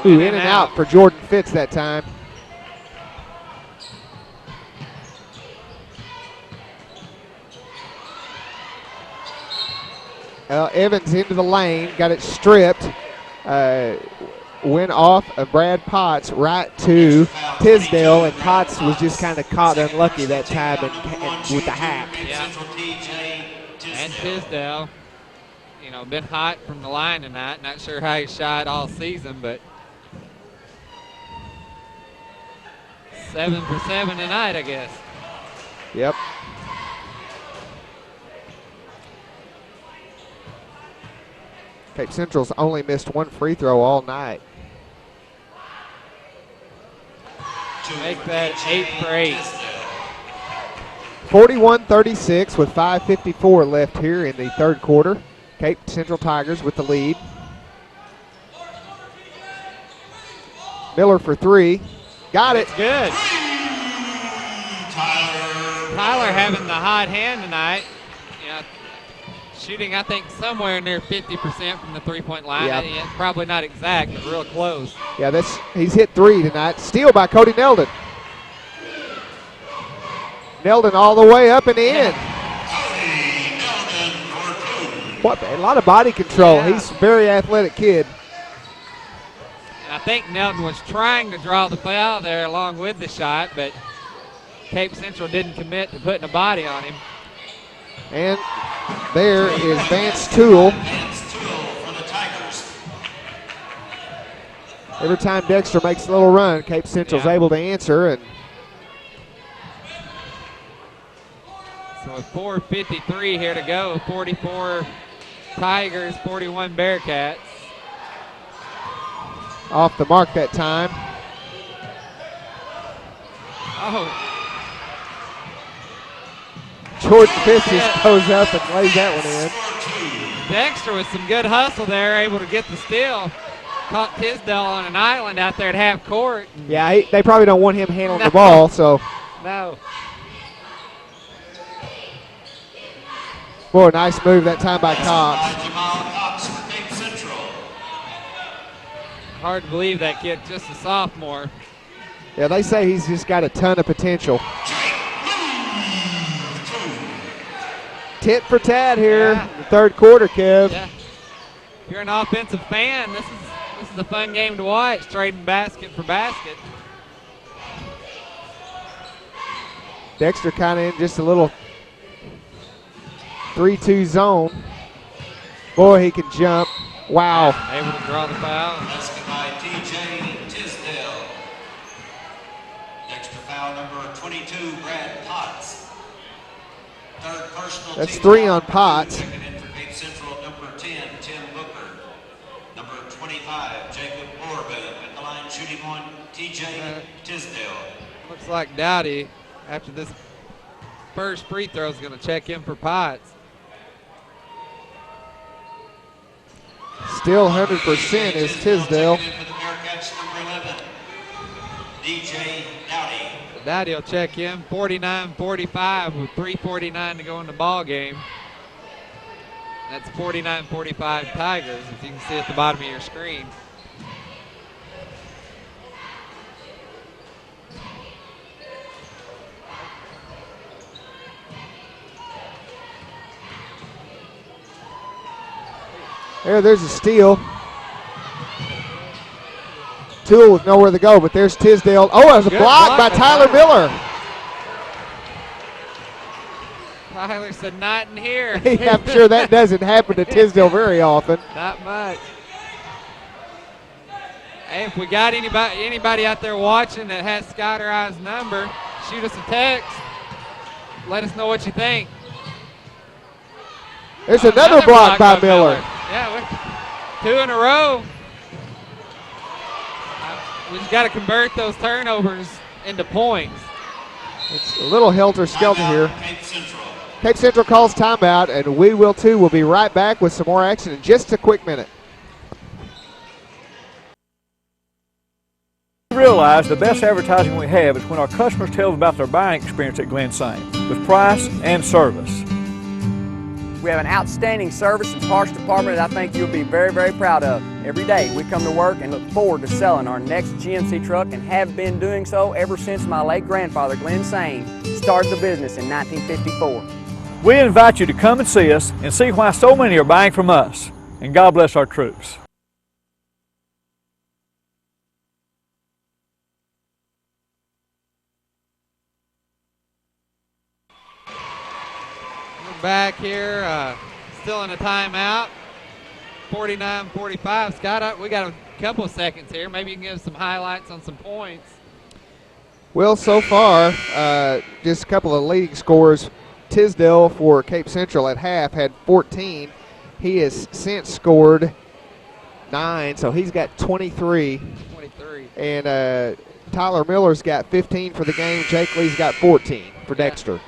Ooh, in and out for Jordan Fitz that time. Evans into the lane, got it stripped. Went off of Brad Potts right to Tisdale, and Potts was just kind of caught unlucky that time and with the hack. Yeah. And Tisdale, been hot from the line tonight. Not sure how he shot all season, but 7 for 7 tonight, I guess. Yep. Cape Central's only missed one free throw all night. Make that 8 for 8. 41-36 with 5:54 left here in the third quarter. Cape Central Tigers with the lead. Miller for three. Got it. Good. Tyler having the hot hand tonight. Shooting, I think, somewhere near 50% from the three-point line. Yeah. Probably not exact, but real close. Yeah, he's hit three tonight. Steal by Cody Nelden. Nelden all the way up and in. What a lot of body control. Yeah. He's a very athletic kid. And I think Nelden was trying to draw the foul there along with the shot, but Cape Central didn't commit to putting a body on him. And there is Vance Toole Every time Dexter makes a little run, Cape Central's able to answer. And so with 4:53 here to go, 44 Tigers, 41 Bearcats. Off the mark that time. Oh. Jordan Fish just goes up and lays that one in. Dexter with some good hustle there, able to get the steal. Caught Tisdale on an island out there at half court. Yeah, they probably don't want him handling the ball, so. No. Boy, nice move that time by Cox. Hard to believe that kid, just a sophomore. Yeah, they say he's just got a ton of potential. Tit for tat here in the third quarter, Kev. Yeah. If you're an offensive fan, this is a fun game to watch, trading basket for basket. Dexter kind of in just a little 3-2 zone. Boy, he can jump. Wow. Able to draw the foul. Basket by T.J. Tisdale. Dexter foul number 22, Brad Potts. Third personal. That's 3 on Potts. Second in for Cape Central, number 10, Tim Booker. Number 25, Jacob Orban. At the line shooting one, T.J. Tisdale. Looks like Dowdy, after this first free throw, is going to check in for Potts. Still 100% is Tisdale. DJ Dowdy. Dowdy will check in, 49-45 with 3:49 to go in the ball game. That's 49-45 Tigers, as you can see at the bottom of your screen. There's a steal. Toole with nowhere to go, but there's Tisdale. Oh, it was a block by Tyler Miller. Tyler said, not in here. I'm sure that doesn't happen to Tisdale very often. Not much. Hey, if we got anybody out there watching that has Scott or I's number, shoot us a text. Let us know what you think. There's another block by Miller. Yeah, 2 in a row. We just got to convert those turnovers into points. It's a little helter-skelter here. Cape Central calls timeout, and we will too. We'll be right back with some more action in just a quick minute. We realize the best advertising we have is when our customers tell us about their buying experience at Glen Saint, with price and service. We have an outstanding service and parts department that I think you'll be very, very proud of. Every day we come to work and look forward to selling our next GMC truck and have been doing so ever since my late grandfather, Glen Saint, started the business in 1954. We invite you to come and see us and see why so many are buying from us. And God bless our troops. Back here, still in a timeout. 49-45. Scott, we got a couple of seconds here. Maybe you can give us some highlights on some points. Well, so far, just a couple of leading scorers. Tisdale for Cape Central at half had 14. He has since scored 9, so he's got 23. And Tyler Miller's got 15 for the game. Jake Lee's got 14 for Dexter.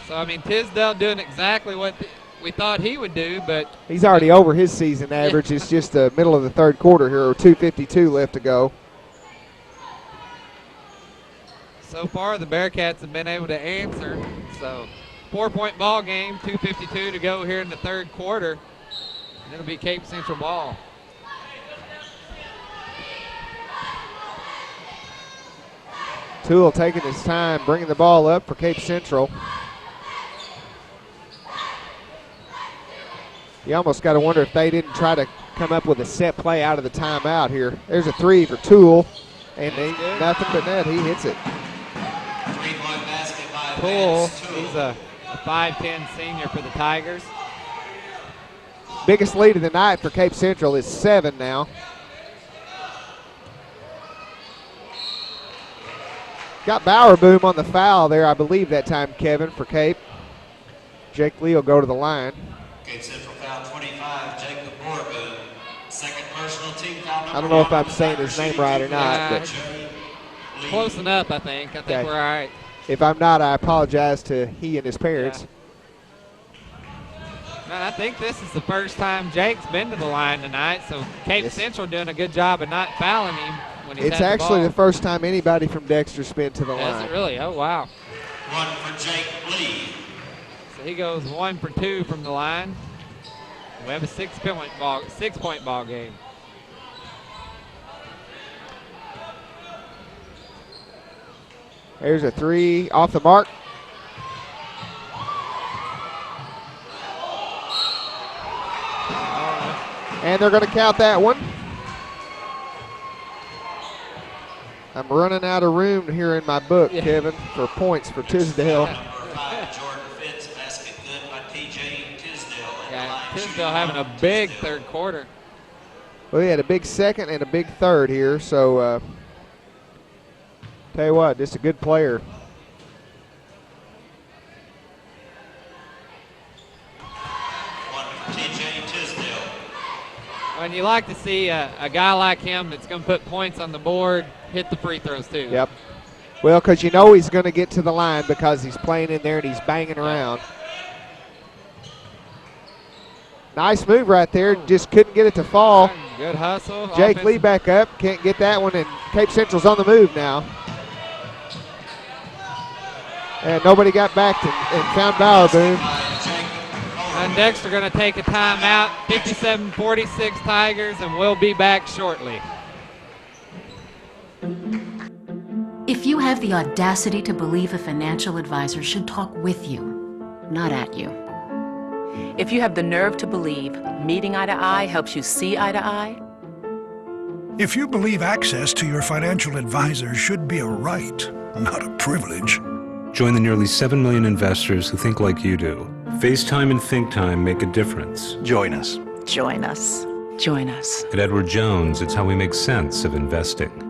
So, I mean, Tisdale doing exactly what we thought he would do, but he's already over his season average. It's just the middle of the third quarter here, 2:52 left to go. So far, the Bearcats have been able to answer. So, 4-point ball game, 2:52 to go here in the third quarter. And it'll be Cape Central ball. Toole taking his time, bringing the ball up for Cape Central. You almost got to wonder if they didn't try to come up with a set play out of the timeout here. There's a 3 for Toole, and nothing but net. He hits it. Toole, he's a 5'10" senior for the Tigers. Biggest lead of the night for Cape Central is 7 now. Got Bowerboom on the foul there, I believe, that time, Kevin, for Cape. Jake Lee will go to the line. Cape Central foul 25, Jacob Bowerboom. Second personal team foul. I don't know if I'm saying his name right or not. But close enough, I think. I think we're all right. If I'm not, I apologize to he and his parents. Man, I think this is the first time Jake's been to the line tonight, so Cape Central doing a good job of not fouling him when he's It's had the actually ball. the first time anybody from Dexter's been to the Is line. it really? Oh, wow. One for Jake Lee. So he goes 1 for 2 from the line. We have a 6-point ball game. There's a 3 off the mark. And they're going to count that one. I'm running out of room here in my book, Kevin, for points for Tisdale. Tisdale having a big third quarter. Well, he had a big second and a big third here, so tell you what, just a good player. And you like to see a guy like him that's going to put points on the board hit the free throws too. Yep. Well, because you know he's going to get to the line because he's playing in there and he's banging around. Nice move right there. Just couldn't get it to fall. Good hustle. Jake Lee back up. Can't get that one, and Cape Central's on the move now. And nobody got back and found Bowerboom. And Dexter going to take a timeout. 57-46 Tigers, and we'll be back shortly. If you have the audacity to believe a financial advisor should talk with you, not at you. If you have the nerve to believe meeting eye to eye helps you see eye to eye. If you believe access to your financial advisor should be a right, not a privilege. Join the nearly 7 million investors who think like you do. FaceTime and Think Time make a difference. Join us. Join us. Join us. At Edward Jones, it's how we make sense of investing.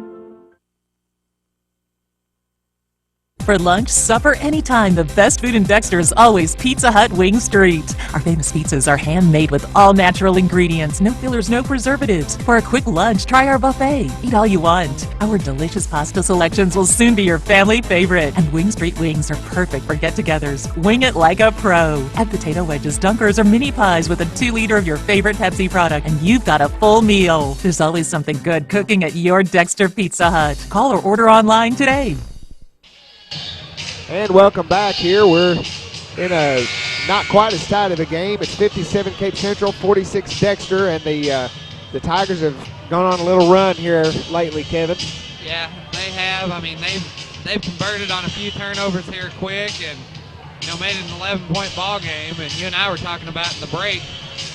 For lunch, supper, anytime, the best food in Dexter is always Pizza Hut Wing Street. Our famous pizzas are handmade with all natural ingredients, no fillers, no preservatives. For a quick lunch, try our buffet. Eat all you want. Our delicious pasta selections will soon be your family favorite. And Wing Street wings are perfect for get-togethers. Wing it like a pro. Add potato wedges, dunkers, or mini pies with a 2-liter of your favorite Pepsi product, and you've got a full meal. There's always something good cooking at your Dexter Pizza Hut. Call or order online today. And welcome back here. We're in a not quite as tight of a game. It's 57 Cape Central, 46 Dexter, and the Tigers have gone on a little run here lately, Kevin. Yeah, they have. I mean, they've converted on a few turnovers here quick and, made it an 11-point ball game. And you and I were talking about in the break,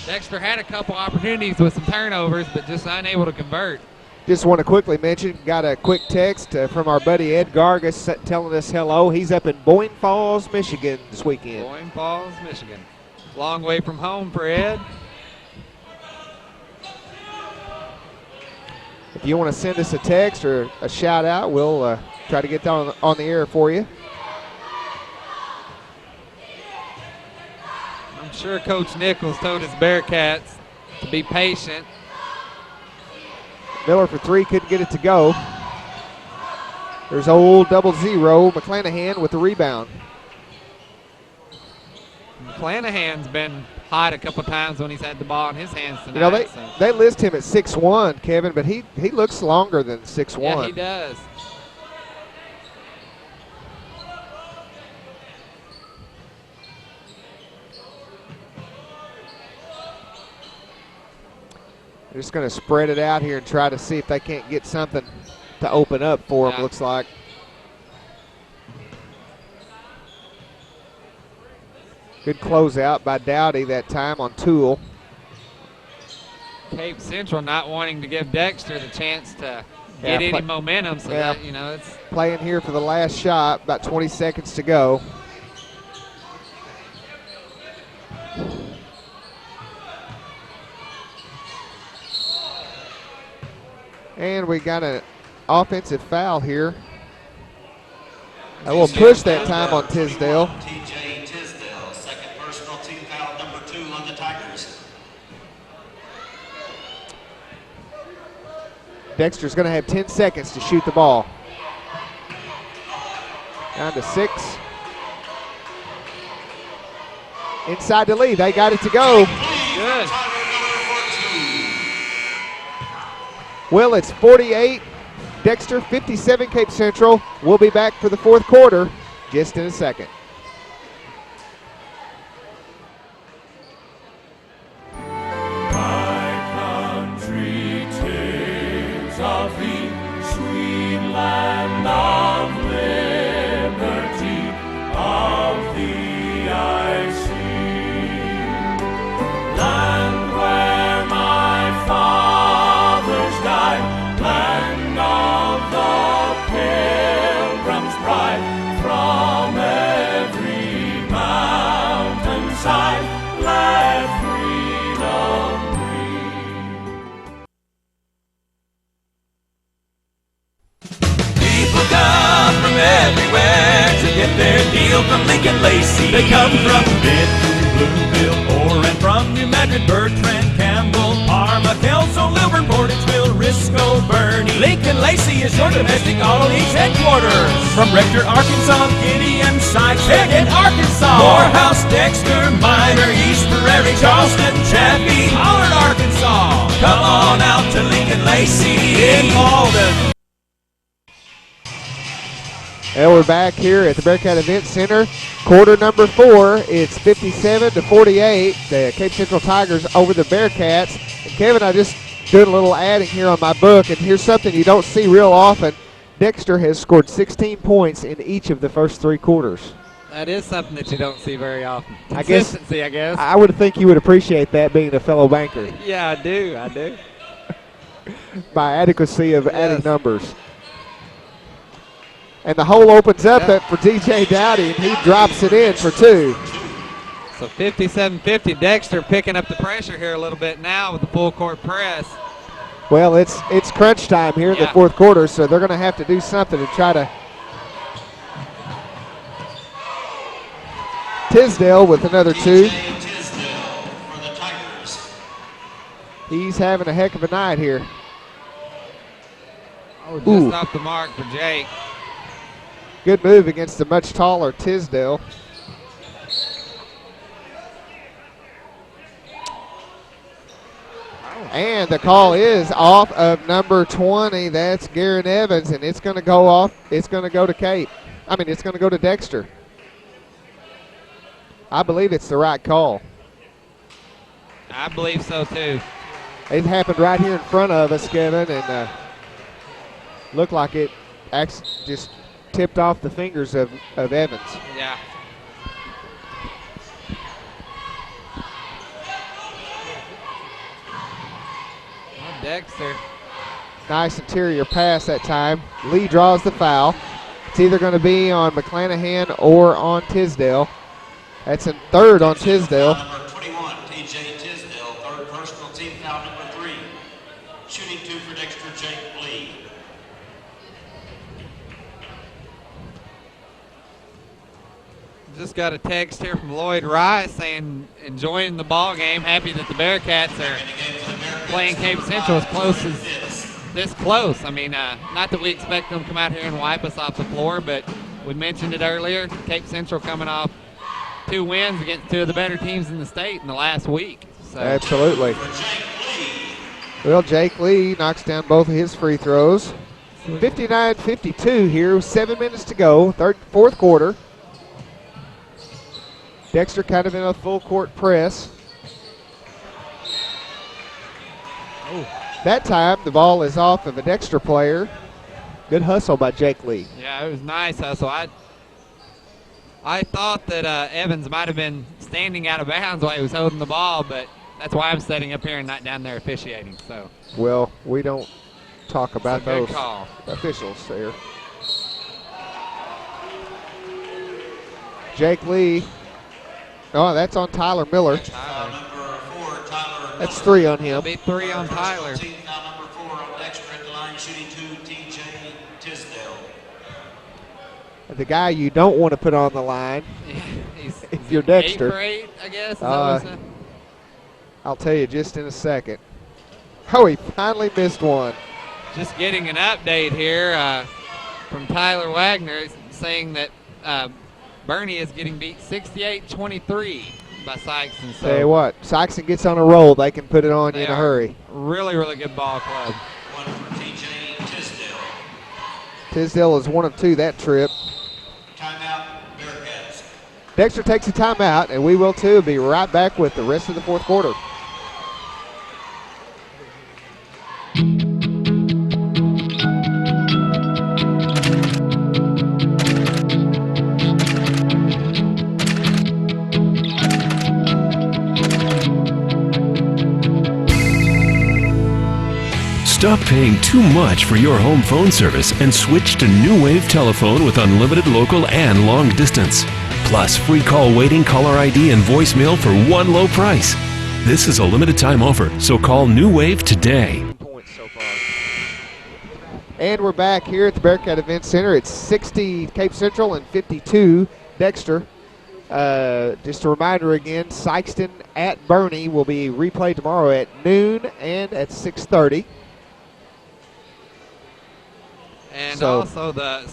Dexter had a couple opportunities with some turnovers, but just unable to convert. Just want to quickly mention, got a quick text from our buddy Ed Gargas telling us hello. He's up in Boyne Falls, Michigan this weekend. Boyne Falls, Michigan. Long way from home for Ed. If you want to send us a text or a shout out, we'll try to get that on the air for you. I'm sure Coach Nichols told his Bearcats to be patient. Miller for 3, couldn't get it to go. There's old 0-0. McClanahan with the rebound. McClanahan's been hot a couple times when he's had the ball in his hands tonight. They list him at 6'1", Kevin, but he looks longer than 6'1". Yeah, he does. They're just going to spread it out here and try to see if they can't get something to open up for them, looks like. Good closeout by Dowdy that time on Toole. Cape Central not wanting to give Dexter the chance to get any momentum, so that, it's playing here for the last shot, about 20 seconds to go. And we got an offensive foul here. I will push that time on Tisdale. TJ Tisdale, second personal team foul, number 2 on the Tigers. Dexter's going to have 10 seconds to shoot the ball. Down to 6. Inside to Lee. They got it to go. Good. Well, it's 48 Dexter, 57 Cape Central. We'll be back for the fourth quarter just in a second. Country takes of thee, sweet land of liberty, of thee I sing. Land where my fathers died, land of the pilgrim's pride, from every mountainside, let freedom People come from everywhere to get their deal from Lincoln Lacey. They come from Benton, Bloomfield, or and from New Madrid, Bertrand, Campbell, Parma, Kelso, Lilburn, Portageville, Risco, Bernie. Lincoln Lacey is your domestic auto east headquarters. From Rector, Arkansas, Gideon, Sykes, in Arkansas, Morehouse, Dexter, Minor, East Prairie, Charleston, Chaffee, Hollard, Arkansas. Come on out to Lincoln Lacey in Malden. And we're back here at the Bearcat Event Center. Quarter number 4. It's 57-48. The Cape Central Tigers over the Bearcats. And Kevin, I just doing a little adding here on my book, and here's something you don't see real often. Dexter has scored 16 points in each of the first 3 quarters. That is something that you don't see very often. I guess. Consistency, I guess. I would think you would appreciate that being a fellow banker. Yeah, I do. By adequacy of adding numbers. And the hole opens up for DJ Dowdy, and he drops it in for 2. So 57-50, Dexter picking up the pressure here a little bit now with the full court press. Well, it's crunch time here in the fourth quarter, so they're going to have to do something to try to. Tisdale with another 2. He's having a heck of a night here. Oh, just off the mark for Jake. Good move against the much taller Tisdale. And the call is off of number 20. That's Garen Evans, and it's going to go off. It's going to go to Cape. It's going to go to Dexter. I believe it's the right call. I believe so, too. It happened right here in front of us, Kevin, and looked like it just tipped off the fingers of Evans. Yeah. Dexter. Nice interior pass that time. Lee draws the foul. It's either going to be on McClanahan or on Tisdale. That's a third on Tisdale. Number 21, TJ Tisdale, third personal team foul, number 3. Shooting 2 for Dexter, Jake Lee. Just got a text here from Lloyd Rice saying enjoying the ball game, happy that the Bearcats are playing Cape Central as close as this close. Not that we expect them to come out here and wipe us off the floor, but we mentioned it earlier, Cape Central coming off 2 wins against 2 of the better teams in the state in the last week. So. Absolutely. Well, Jake Lee knocks down both of his free throws. 59-52 here, 7 minutes to go, fourth quarter. Dexter kind of in a full court press. That time the ball is off of a Dexter player. Good hustle by Jake Lee. Yeah, it was nice hustle. I thought that Evans might have been standing out of bounds while he was holding the ball, but that's why I'm sitting up here and not down there officiating. So. Well, we don't talk about those call. Officials there. Jake Lee. Oh, that's on Tyler Miller. That's 3 on him. It'll be 3 on Tyler. Number 4 on Dexter at the line, shooting 2, TJ Tisdale. The guy you don't want to put on the line if you're Dexter. 8 for 8, I guess. Is that what I'll tell you just in a second. Oh, he finally missed one. Just getting an update here from Tyler Wagner saying that Bernie is getting beat 68-23 by Sykeston. So tell you what, Sykeston gets on a roll, they can put it on you in a hurry. Really, really good ball club. One for TJ Tisdale. Tisdale is 1 of 2 that trip. Timeout, Bearcats. Dexter takes a timeout, and we will too. Be right back with the rest of the fourth quarter. Stop paying too much for your home phone service and switch to New Wave Telephone with unlimited local and long distance. Plus free call waiting, caller ID, and voicemail for one low price. This is a limited time offer, so call New Wave today. And we're back here at the Bearcat Event Center. It's 60 Cape Central and 52 Dexter. Just a reminder again, Sykeston at Bernie will be replayed tomorrow at noon and at 6:30. And also, the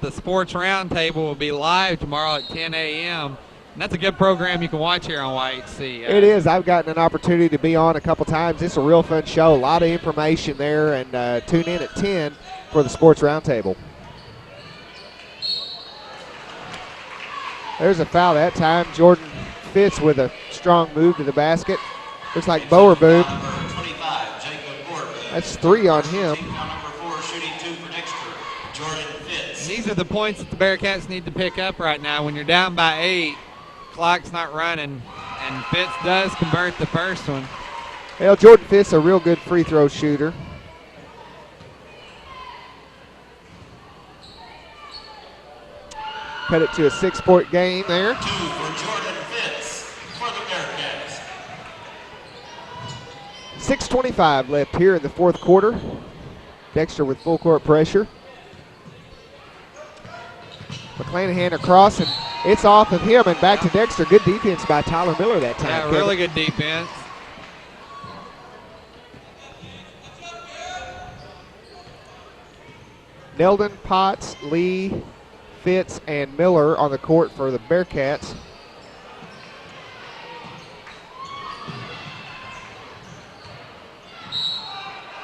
Sports Roundtable will be live tomorrow at 10 a.m. And that's a good program you can watch here on YHC. It is. I've gotten an opportunity to be on a couple times. It's a real fun show. A lot of information there. And tune in at 10 for the Sports Roundtable. There's a foul that time. Jordan Fitz with a strong move to the basket. Looks like Bowerboom. That's 3 on him. These are the points that the Bearcats need to pick up right now. When you're down by 8, clock's not running, and Fitz does convert the first one. Well, Jordan Fitz, a real good free throw shooter. Cut it to a 6-point game there. 2 for Jordan Fitz for the Bearcats. 6:25 left here in the fourth quarter. Dexter with full court pressure. McClanahan across, and it's off of him and back to Dexter. Good defense by Tyler Miller that time. Yeah, really good defense. Neldon, Potts, Lee, Fitz, and Miller on the court for the Bearcats.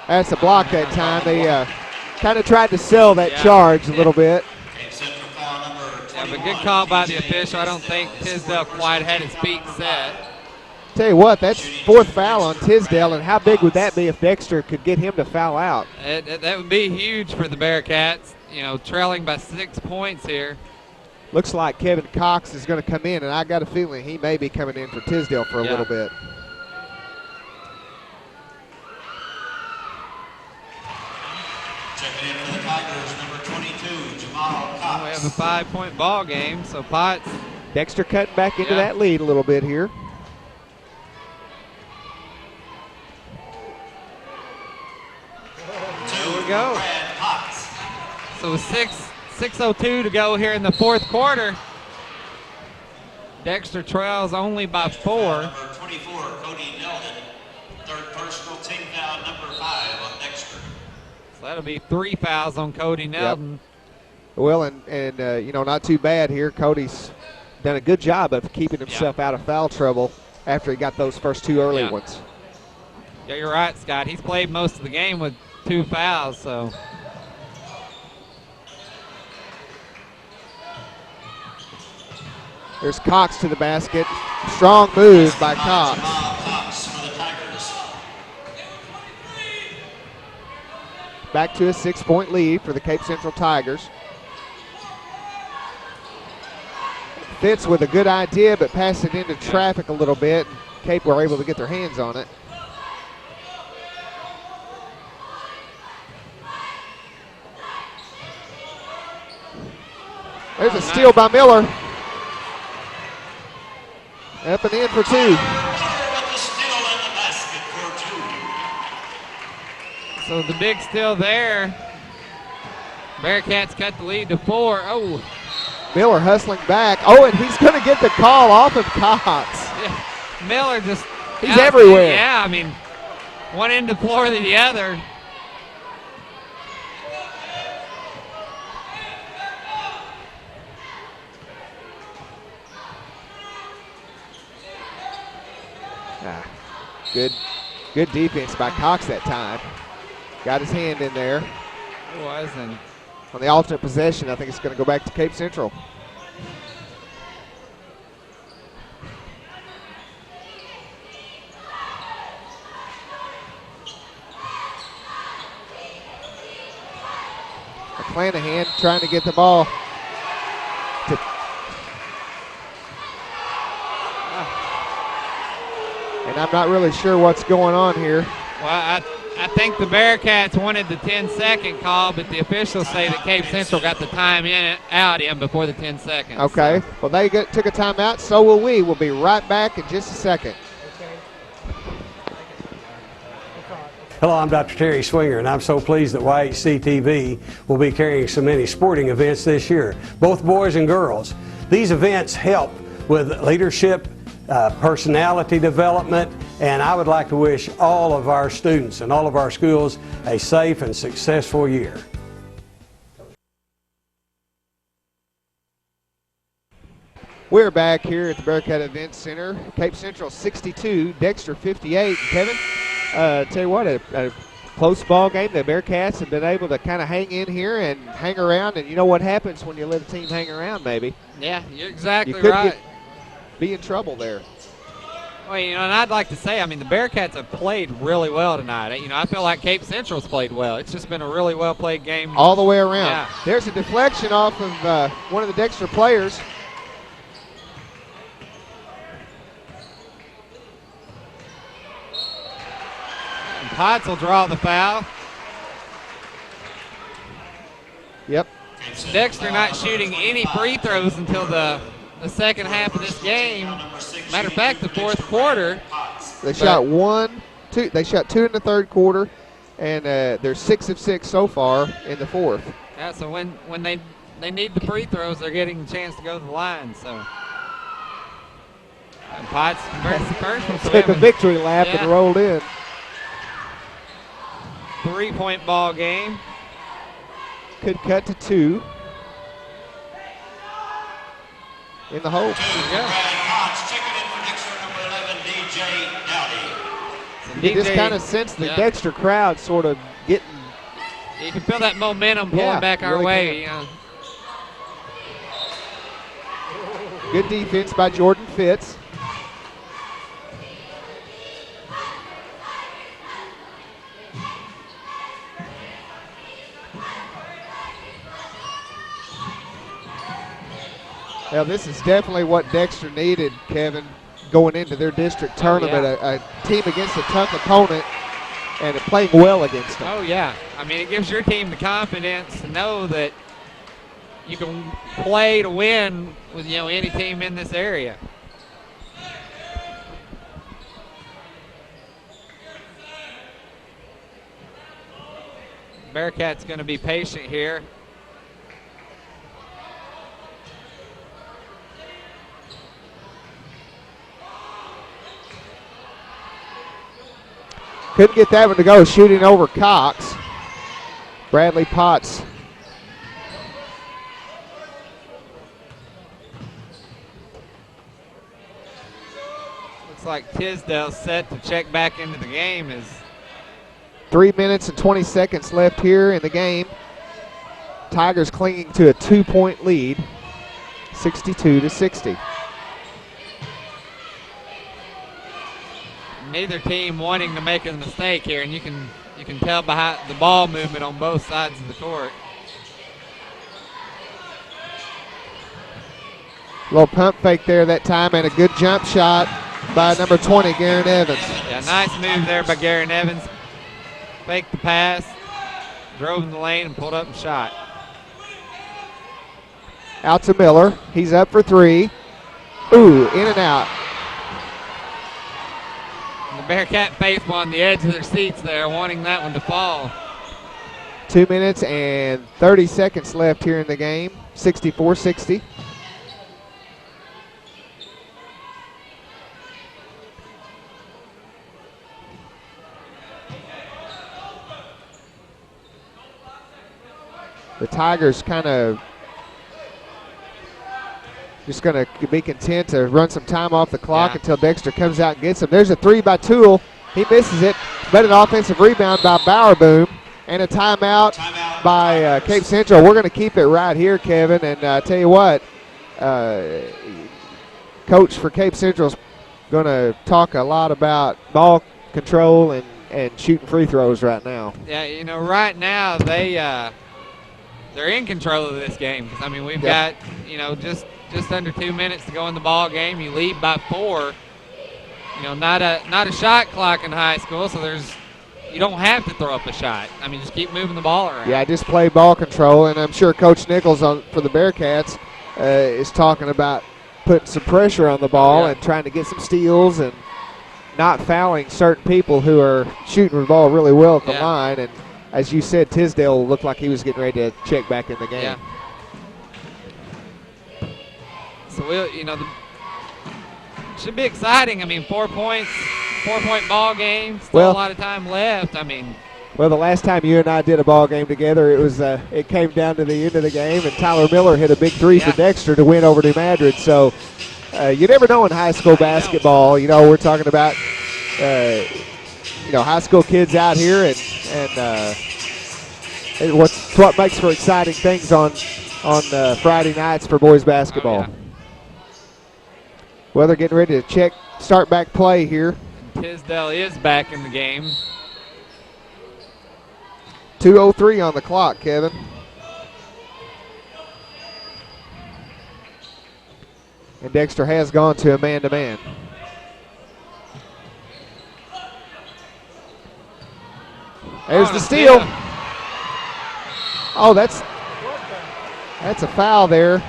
That's a block that time. They kind of tried to sell that charge a little bit. Yeah, but good call by the official. I don't think Tisdale quite had his feet set. Tell you what, that's 4th foul on Tisdale, and how big would that be if Dexter could get him to foul out? That would be huge for the Bearcats, trailing by 6 points here. Looks like Kevin Cox is going to come in, and I got a feeling he may be coming in for Tisdale for a little bit. Checking in for the Tigers, number 22, Jamal Cox. We have a 5-point ball game, so Potts. Dexter cutting back into that lead a little bit here. There we go. So 6:02 to go here in the fourth quarter. Dexter trails only by 4. Number 24, Cody Neldon. 3rd personal team foul, number 5 on Dexter. So that'll be 3 fouls on Cody Neldon. Yep. Well, and not too bad here. Cody's done a good job of keeping himself out of foul trouble after he got those first 2 early ones. Yeah, you're right, Scott. He's played most of the game with 2 fouls, so. There's Cox to the basket. Strong move by Cox. Cox for the Tigers. Back to a 6-point lead for the Cape Central Tigers. Fitz with a good idea, but passed it into traffic a little bit. Cape were able to get their hands on it. There's a steal by Miller. Up and in for 2. So the big steal there. Bearcats cut the lead to 4. Oh, Miller hustling back. Oh, and he's going to get the call off of Cox. Yeah. Miller just... He's everywhere. Yeah, I mean, one end of the floor to the other. Good defense by Cox that time. Got his hand in there. It was, and on the alternate possession, I think it's going to go back to Cape Central. McClanahan trying to get the ball to and I'm not really sure what's going on here. Well, I think the Bearcats wanted the 10-second call, but the officials say that Cape Central got the time out before the 10 seconds. Okay. So. Well, they took a timeout. So will we. We'll be right back in just a second. Hello, I'm Dr. Terry Swinger, and I'm so pleased that YHC-TV will be carrying so many sporting events this year, both boys and girls. These events help with leadership, personality development, and I would like to wish all of our students and all of our schools a safe and successful year. We're back here at the Bearcat Event Center. Cape Central 62, Dexter 58. Kevin, tell you what, a close ball game. The Bearcats have been able to kind of hang in here and hang around, and you know what happens when you let a team hang around, maybe. Yeah, you're exactly you right. Be in trouble there. Well, you know, and I'd like to say, I mean, the Bearcats have played really well tonight. You know, I feel like Cape Central's played well. It's just been a really well-played game. All the way around. Yeah. There's a deflection off of one of the Dexter players. And Potts will draw the foul. Yep. Dexter not shooting any free throws until the second half of this game. Matter of fact, the fourth quarter. They shot two. They shot two in the third quarter, and they're 6 of 6 so far in the fourth. Yeah, so when they need the free throws, they're getting a chance to go to the line. So, and Potts converts the first one. Took a victory lap and rolled in. 3-point ball game. Could cut to 2. In the hole. You just kind of sense the Dexter crowd sort of getting. You can feel that momentum pulling back our really way. You know. Good defense by Jordan Fitz. Well, this is definitely what Dexter needed, Kevin, going into their district tournament. A team against a tough opponent and playing well against them. Oh, yeah. I mean, it gives your team the confidence to know that you can play to win with, you know, any team in this area. Bearcats going to be patient here. Couldn't get that one to go, shooting over Cox. Bradley Potts. Looks like Tisdale's set to check back into the game. 3 minutes and 20 seconds left here in the game. Tigers clinging to a 2-point lead, 62-60. Neither team wanting to make a mistake here, and you can tell by the ball movement on both sides of the court. Little pump fake there that time, and a good jump shot by number 20, Garen Evans. Yeah, nice move there by Garen Evans. Faked the pass, drove in the lane, and pulled up and shot. Out to Miller. He's up for 3. Ooh, in and out. The Bearcat faithful on the edge of their seats there, wanting that one to fall. 2 minutes and 30 seconds left here in the game, 64-60. the Tigers kind of just going to be content to run some time off the clock until Dexter comes out and gets him. There's a three by Toole. He misses it, but an offensive rebound by Bowerboom and a timeout by Cape Central. We're going to keep it right here, Kevin, and tell you what, Coach for Cape Central's going to talk a lot about ball control and shooting free throws right now. Yeah, you know, right now they're in control of this game. I mean, we've got, you know, just under 2 minutes to go in the ball game. You lead by 4. You know, not a shot clock in high school, so you don't have to throw up a shot. I mean, just keep moving the ball around. Yeah, just play ball control, and I'm sure Coach Nichols for the Bearcats is talking about putting some pressure on the ball and trying to get some steals and not fouling certain people who are shooting the ball really well at the line. And as you said, Tisdale looked like he was getting ready to check back in the game. Yeah. So should be exciting. I mean, 4 points, 4-point ball game. Still a lot of time left. I mean, well, the last time you and I did a ball game together, it came down to the end of the game, and Tyler Miller hit a big three for Dexter to win over New Madrid. So you never know in high school basketball. You know, we're talking about high school kids out here, and what makes for exciting things on Friday nights for boys basketball. Well, they're getting ready to start back play here. Tisdale is back in the game. 2:03 on the clock, Kevin. And Dexter has gone to a man-to-man. There's the steal. Oh, that's a foul there.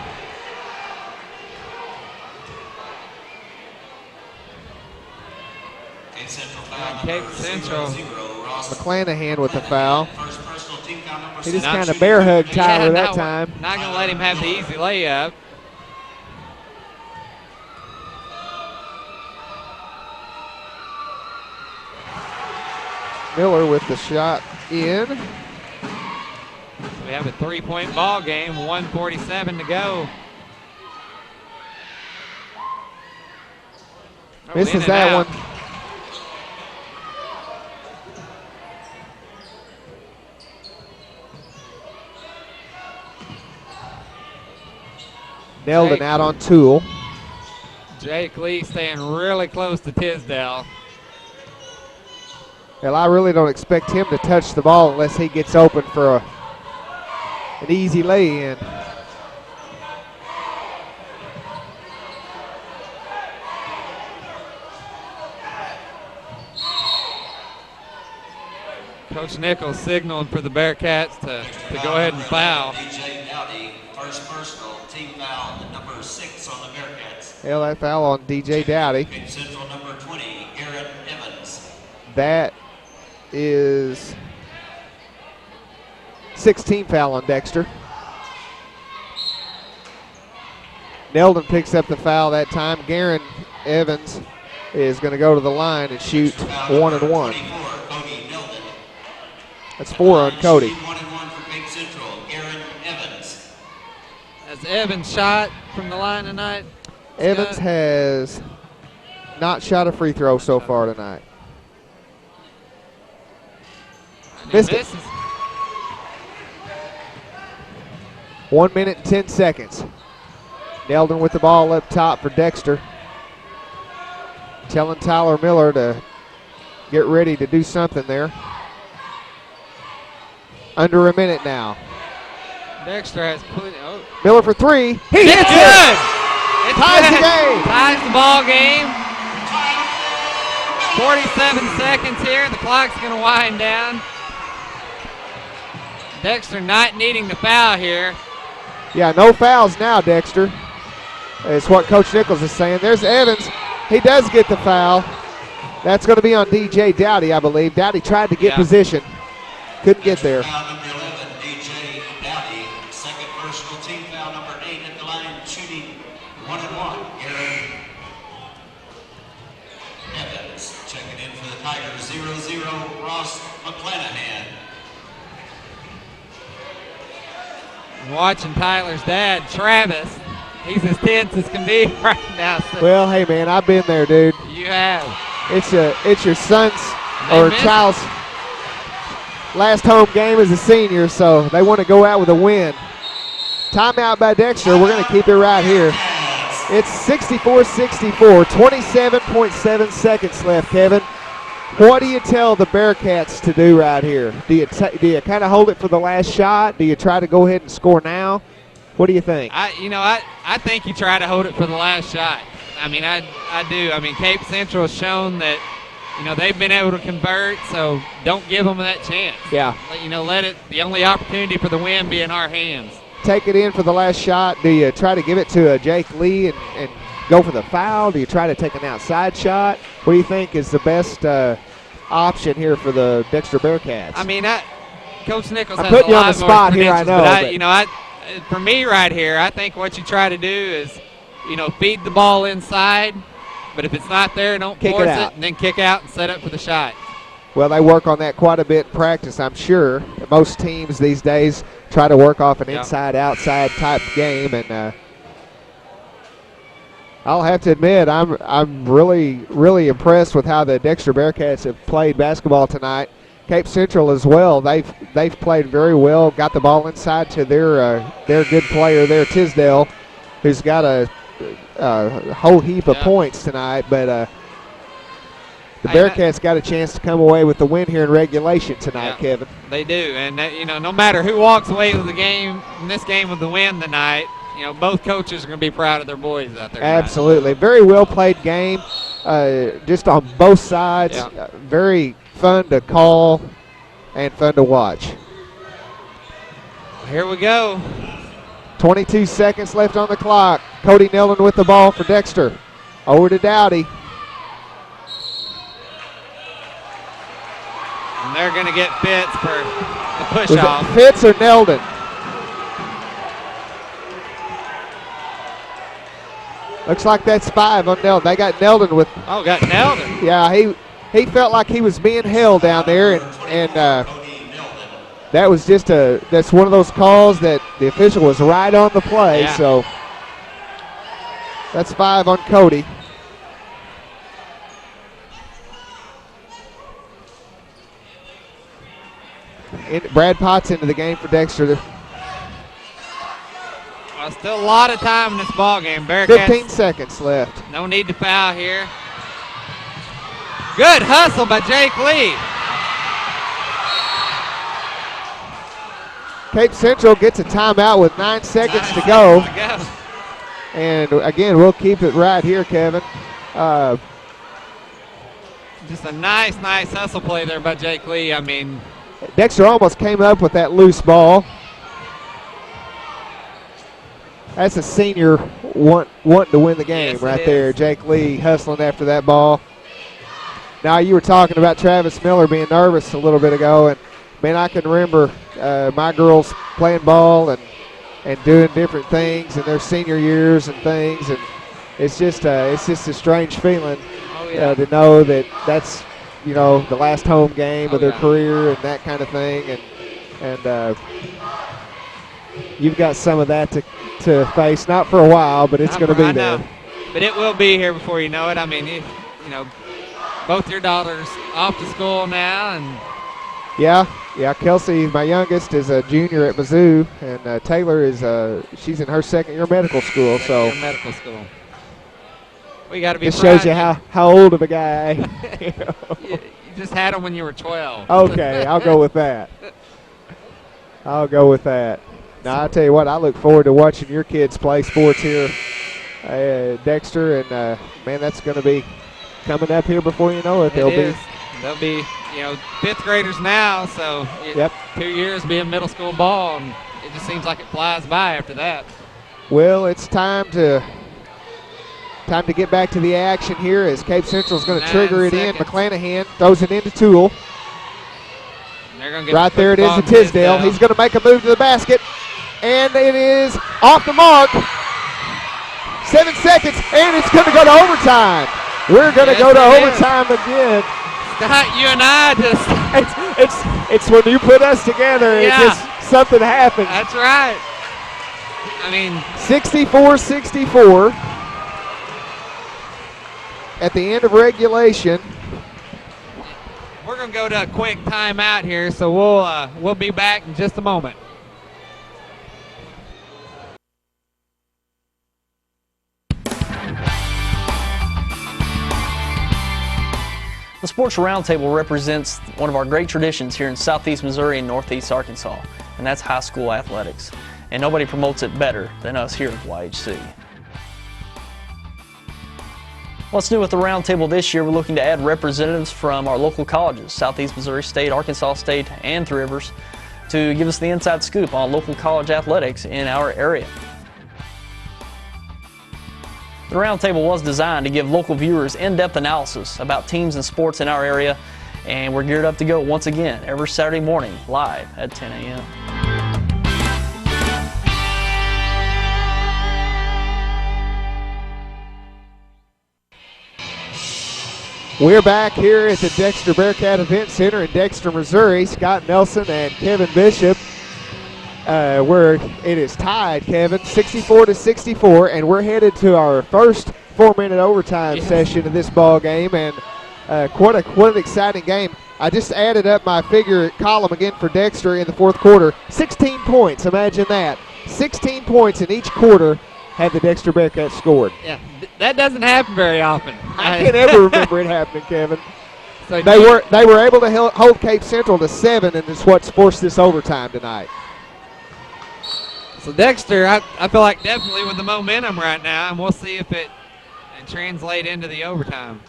Cape Central. McClanahan with the foul. He just kind of bear hugged Tyler that time. Not going to let him have the easy layup. Miller with the shot in. We have a 3-point ball game, 1:47 to go. Misses that one. Neldon out on Toole. Jake Lee staying really close to Tisdale. Well, I really don't expect him to touch the ball unless he gets open for an easy lay-in. Coach Nichols signaling for the Bearcats to go ahead and foul. DJ Dowdy, first personal, team foul, number 6 on the Bearcats. Well, that foul on DJ Dowdy. Cape Central number 20, Garrett Evans. That is 16 foul on Dexter. Neldon picks up the foul that time. Garrett Evans is going to go to the line and shoot 1-1. That's 4 on Cody. 1-1 for Cape Central, Garrett Evans. Has Evans shot from the line tonight? Evans has not shot a free throw so far tonight. Missed it. 1 minute and 10 seconds. Neldon with the ball up top for Dexter. Telling Tyler Miller to get ready to do something there. Under a minute now. Dexter has plenty. Oh. Miller for 3. He hits it! It's ties good. the game. Ties the ball game. 47 seconds here. The clock's going to wind down. Dexter not needing the foul here. Yeah, no fouls now, Dexter. It's what Coach Nichols is saying. There's Evans. He does get the foul. That's going to be on DJ Dowdy, I believe. Dowdy tried to get position. Couldn't get there. Foul number 11, DJ Dowdy. Second personal, team foul number 8 at the line, shooting 1-1. Garrett Evans checking in for the Tigers. 0-0, Ross McClanahan. I'm watching Tyler's dad, Travis. He's as tense as can be right now. So Well, hey, man, I've been there, dude. you have. It's your son's They or missed. child's last home game as a senior, so they want to go out with a win. Timeout by Dexter. We're going to keep it right here. It's 64-64, 27.7 seconds left, Kevin. What do you tell the Bearcats to do right here? Do you kind of hold it for the last shot? Do you try to go ahead and score now? What do you think? I think you try to hold it for the last shot. I mean, I do. I mean, Cape Central has shown that, they've been able to convert, so don't give them that chance. Yeah. Let the only opportunity for the win be in our hands. Take it in for the last shot. Do you try to give it to Jake Lee and go for the foul? Do you try to take an outside shot? What do you think is the best option here for the Dexter Bearcats? I mean, Coach Nichols I'm has putting a you on lot the more spot here, I credentials, know, but for me right here, I think what you try to do is, feed the ball inside, but if it's not there, don't Kick it force out. it, and then kick out and set up for the shot. Well, they work on that quite a bit in practice, I'm sure. Most teams these days try to work off an inside-outside type game, and I'll have to admit I'm really, really impressed with how the Dexter Bearcats have played basketball tonight. Cape Central as well. They've played very well. Got the ball inside to their good player there, Tisdale, who's got a whole heap of points tonight. But the Bearcats got a chance to come away with the win here in regulation tonight, Kevin. They do, and no matter who walks away with the game in this game with the win tonight, both coaches are going to be proud of their boys out there tonight. Absolutely, very well played game, just on both sides. Very fun to call and fun to watch. Here we go. 22 seconds left on the clock. Cody Nellen with the ball for Dexter. Over to Dowdy. And they're going to get Fitz for the Was push-off. it Fitz or Neldon? Looks like that's 5 on Neldon. They got Neldon with. Oh, got Neldon. Yeah, he felt like he was being held down there, and that was that's one of those calls that the official was right on the play. Yeah. So that's 5 on Cody. Brad Potts into the game for Dexter. Still a lot of time in this ball game. Bearcats, 15 seconds left. no need to foul here. Good hustle by Jake Lee. Cape Central gets a timeout with 9 seconds to go. And again, we'll keep it right here, Kevin. Just a nice hustle play there by Jake Lee. I mean, Dexter almost came up with that loose ball. That's a senior wanting to win the game right there. Jake Lee hustling after that ball. Now, you were talking about Travis Miller being nervous a little bit ago, and man, I can remember my girls playing ball and doing different things in their senior years and things, and it's just a strange feeling to know that that's the last home game of their career and that kind of thing, and you've got some of that to face, not for a while, but it's going to be there. But it will be here before you know it. I mean, both your daughters off to school now, and yeah. Kelsey, my youngest, is a junior at Mizzou, and Taylor she's in her second year of medical school. Medical school. We got to be. This shows you how old of a guy. You just had them when you were 12. Okay, I'll go with that. Now, I tell you what, I look forward to watching your kids play sports here at Dexter, and man, that's going to be coming up here before you know it. They'll be fifth graders now, so 2 years being middle school ball, and it just seems like it flies by after that. Well, it's time to get back to the action here as Cape Central is going to trigger it in. McClanahan throws it into Toole. Right there it is to Tisdale. He's going to make a move to the basket, and it is off the mark. 7 seconds, and it's going to go to overtime. We're going to go to overtime again. Scott, you and I just it's when you put us together, it just something happens. That's right. I mean, 64-64 at the end of regulation. We're going to go to a quick timeout here, so we'll be back in just a moment. The Sports Roundtable represents one of our great traditions here in Southeast Missouri and Northeast Arkansas, and that's high school athletics. And nobody promotes it better than us here at YHC. What's new with the Roundtable this year? We're looking to add representatives from our local colleges, Southeast Missouri State, Arkansas State, and Three Rivers, to give us the inside scoop on local college athletics in our area. The Roundtable was designed to give local viewers in-depth analysis about teams and sports in our area, and we're geared up to go once again every Saturday morning live at 10 a.m. We're back here at the Dexter Bearcat Event Center in Dexter, Missouri. Scott Nelson and Kevin Bishop, where it is tied, Kevin, 64-64, and we're headed to our first 4-minute overtime session of this ball game, and quite an exciting game. I just added up my figure column again for Dexter in the fourth quarter. 16 points, imagine that. 16 points in each quarter had the Dexter Bearcats scored. Yeah, that doesn't happen very often. I can't ever remember it happening, Kevin. So they were able to hold Cape Central to 7, and it's what's forced this overtime tonight. So Dexter, I feel like definitely with the momentum right now, and we'll see if it translates into the overtime.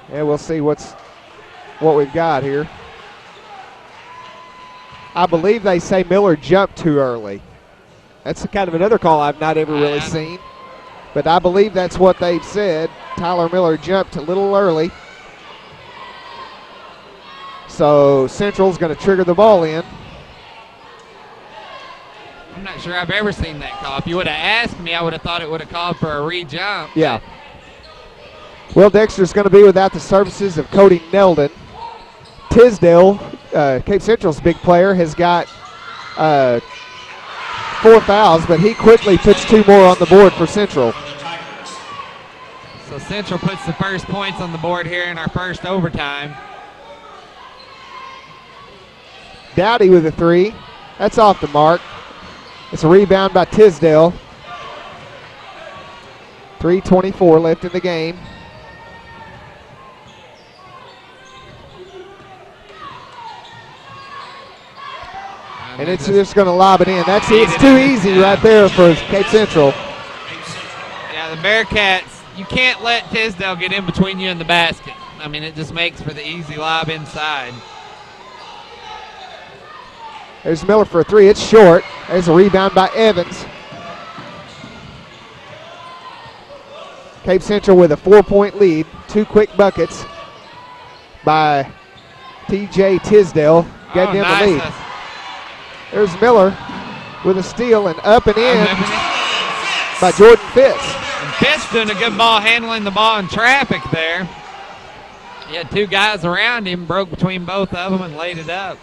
Yeah, we'll see what we've got here. I believe they say Miller jumped too early. That's kind of another call I've not ever really seen. But I believe that's what they've said. Tyler Miller jumped a little early. So Central's going to trigger the ball in. I'm not sure I've ever seen that call. If you would have asked me, I would have thought it would have called for a re-jump. Yeah. Well, Dexter's going to be without the services of Cody Neldon. Tisdale, Cape Central's big player, has got 4 fouls, but he quickly puts 2 more on the board for Central. So Central puts the first points on the board here in our first overtime. Dowdy with a 3. That's off the mark. It's a rebound by Tisdale. 3:24 left in the game. And it's just going to lob it in. It's too easy right there for Cape Central. Yeah, the Bearcats, you can't let Tisdale get in between you and the basket. I mean, it just makes for the easy lob inside. There's Miller for a 3. It's short. There's a rebound by Evans. Cape Central with a 4-point lead. 2 quick buckets by TJ Tisdale, getting in the lead. There's Miller with a steal and up and in by Jordan Fitz. And Fitz doing a good ball handling the ball in traffic there. He had 2 guys around him, broke between both of them and laid it up.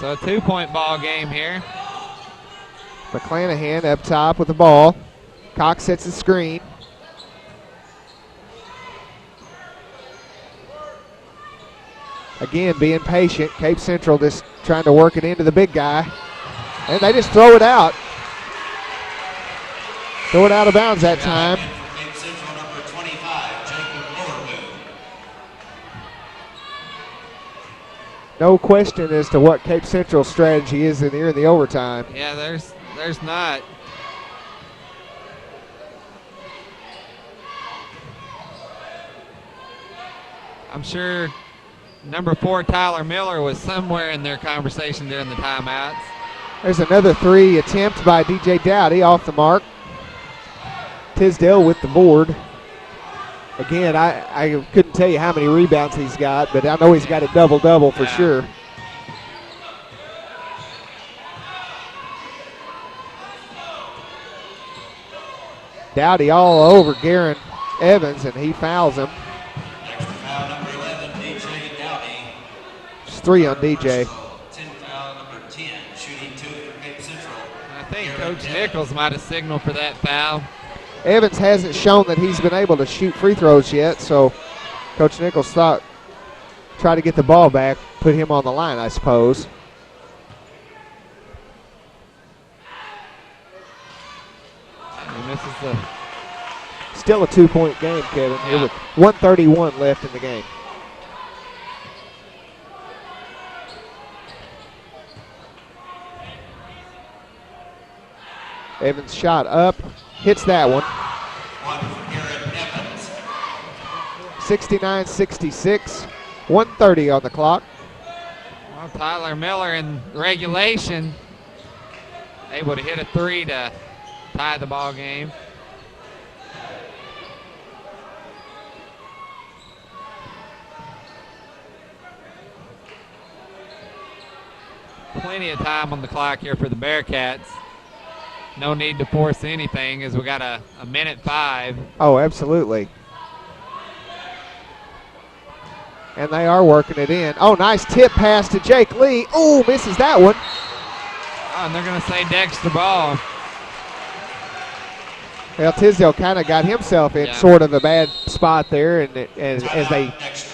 So a 2-point ball game here. McClanahan up top with the ball. Cox sets the screen. Again, being patient. Cape Central just trying to work it into the big guy. And they just throw it out. Throw it out of bounds that time. Cape Central number 25, Jacob. No question as to what Cape Central's strategy is in the overtime. Yeah, there's not. I'm sure number 4, Tyler Miller, was somewhere in their conversation during the timeouts. There's another 3 attempt by DJ Dowdy off the mark. Tisdale with the board. Again, I couldn't tell you how many rebounds he's got, but I know he's got a double-double for sure. Dowdy all over Garen Evans, and he fouls him. Extra foul number 11, DJ Dowdy. three on DJ. Team foul number 10, shooting 2 for Cape Central. I think Coach Nichols might have signaled for that foul. Evans hasn't shown that he's been able to shoot free throws yet, so Coach Nichols thought try to get the ball back, put him on the line, I suppose. And this is the still a 2-point game, Kevin, here with 1:31 left in the game. Evans shot up, hits that one. 69-66, 1:30 on the clock. Well, Tyler Miller in regulation able to hit a three to tie the ball game. Plenty of time on the clock here for the Bearcats. No need to force anything as we got a minute 5. Oh, absolutely. And they are working it in. Oh, nice tip pass to Jake Lee. Oh, misses that one. Oh, and they're going to say Dexter ball. Well, Tisdale kind of got himself in sort of a bad spot there, and as they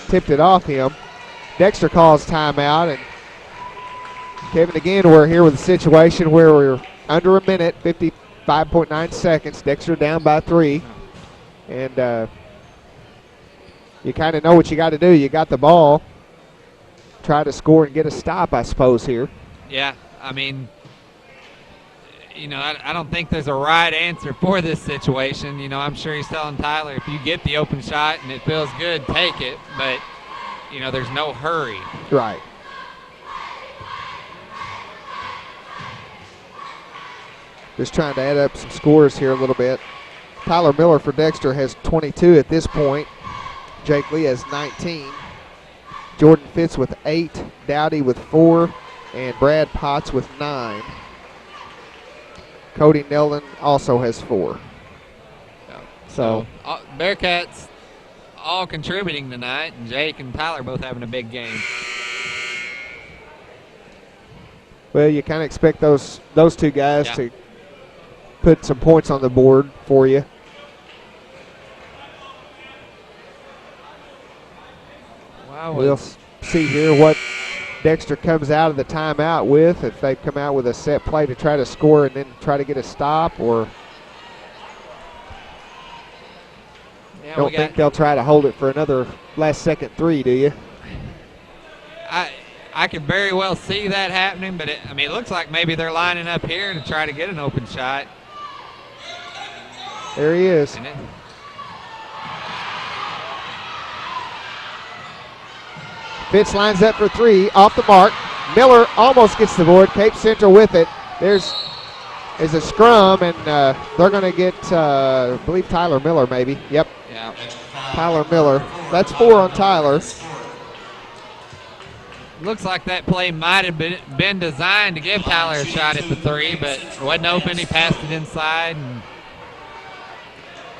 tipped it off him. Dexter calls timeout, and Kevin, again, we're here with a situation where we're under a minute, 55.9 seconds. Dexter down by 3. And you kind of know what you got to do. You got the ball. Try to score and get a stop, I suppose, here. Yeah, I mean, you know, I don't think there's a right answer for this situation. You know, I'm sure he's telling Tyler, if you get the open shot and it feels good, take it. But, you know, there's no hurry. Right. Just trying to add up some scores here a little bit. Tyler Miller for Dexter has 22 at this point. Jake Lee has 19. Jordan Fitz with 8. Dowdy with 4. And Brad Potts with 9. Cody Nelson also has 4. So Bearcats all contributing tonight, and Jake and Tyler both having a big game. Well, you kind of expect those two guys to put some points on the board for you. Wow. We'll see here what Dexter comes out of the timeout with, if they come out with a set play to try to score and then try to get a stop, or don't think they'll try to hold it for another last-second 3, do you? I could very well see that happening, but it looks like maybe they're lining up here to try to get an open shot. There he is. Fitz lines up for 3, off the mark. Miller almost gets the board. Cape Central with it. There's a scrum, and they're going to get, I believe, Tyler Miller maybe. Yep. Yeah. Tyler Miller. That's 4 on Tyler. Looks like that play might have been designed to give Tyler a shot at the 3, but it wasn't open. He passed it inside. And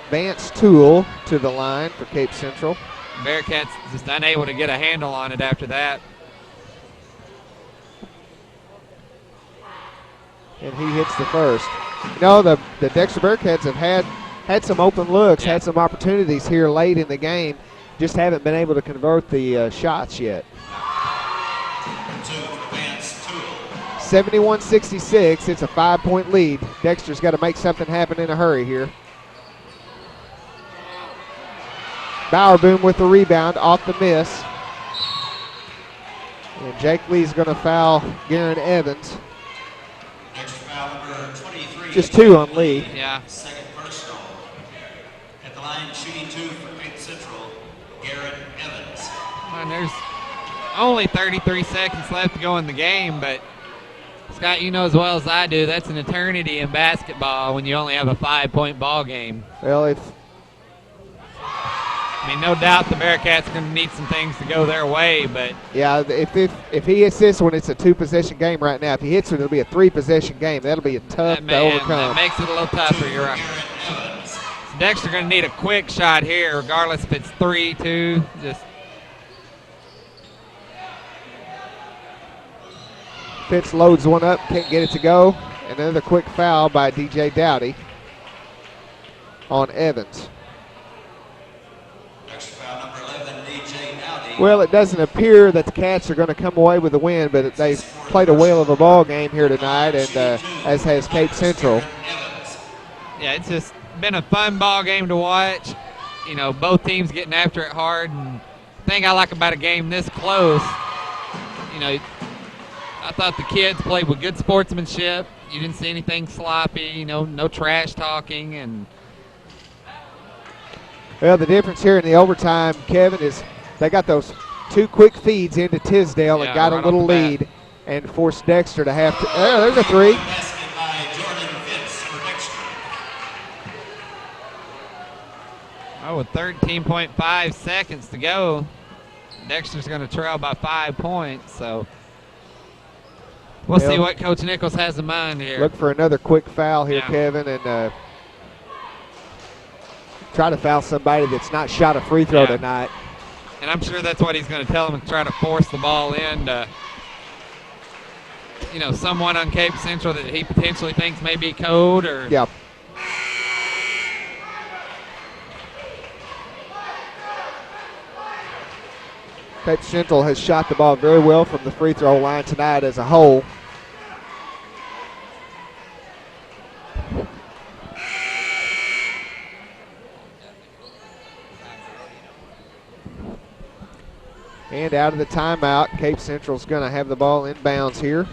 Vance Toole to the line for Cape Central. Bearcats just unable to get a handle on it after that. And he hits the first. You know, the Dexter Bearcats have had some open looks, had some opportunities here late in the game, just haven't been able to convert the shots yet. 71-66, it's a 5-point lead. Dexter's got to make something happen in a hurry here. Bowerboom with the rebound off the miss. And Jake Lee's going to foul Garen Evans. Just 2 on Lee. Yeah. Second personal. At the line, shooting 2 for Cape Central, Garrett Evans. And there's only 33 seconds left to go in the game, but Scott, you know as well as I do, that's an eternity in basketball when you only have a 5-point ball game. Well, no doubt the Bearcats are going to need some things to go their way, but yeah, if he hits this one, it's a 2-possession game right now. If he hits it, it'll be a 3-possession game. That'll be tough to overcome. That makes it a little tougher. You're right. So Dexter going to need a quick shot here, regardless if it's 3, 2. Just Fitz loads one up, can't get it to go. And another quick foul by DJ Dowdy on Evans. Well, it doesn't appear that the Cats are going to come away with a win, but they've played a whale of a ball game here tonight, and as has Cape Central. Yeah, it's just been a fun ball game to watch. You know, both teams getting after it hard. And the thing I like about a game this close, you know, I thought the kids played with good sportsmanship. You didn't see anything sloppy, you know, no trash talking. And well, the difference here in the overtime, Kevin, is they got those 2 quick feeds into Tisdale and got right a little lead and forced Dexter to have to. There's a 3. Oh, with 13.5 seconds to go, Dexter's going to trail by 5 points. So we'll see what Coach Nichols has in mind here. Look for another quick foul here, Kevin, and try to foul somebody that's not shot a free throw tonight. And I'm sure that's what he's going to tell them, to try to force the ball in to, you know, someone on Cape Central that he potentially thinks may be code or. Yep. Cape Central has shot the ball very well from the free throw line tonight as a whole. And out of the timeout, Cape Central's going to have the ball inbounds here.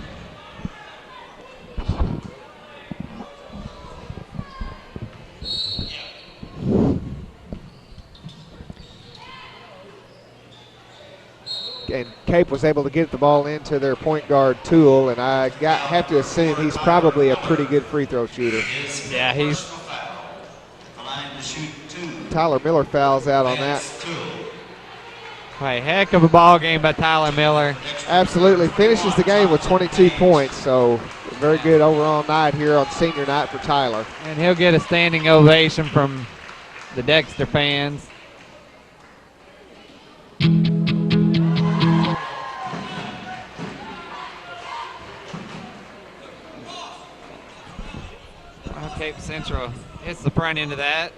And Cape was able to get the ball into their point guard, Toole, and I have to assume he's probably a pretty good free throw shooter. Yeah, he's. Tyler Miller fouls out on that. A heck of a ball game by Tyler Miller. Absolutely. Finishes the game with 22 points, so very good overall night here on senior night for Tyler. And he'll get a standing ovation from the Dexter fans. Cape Central hits the front end of that.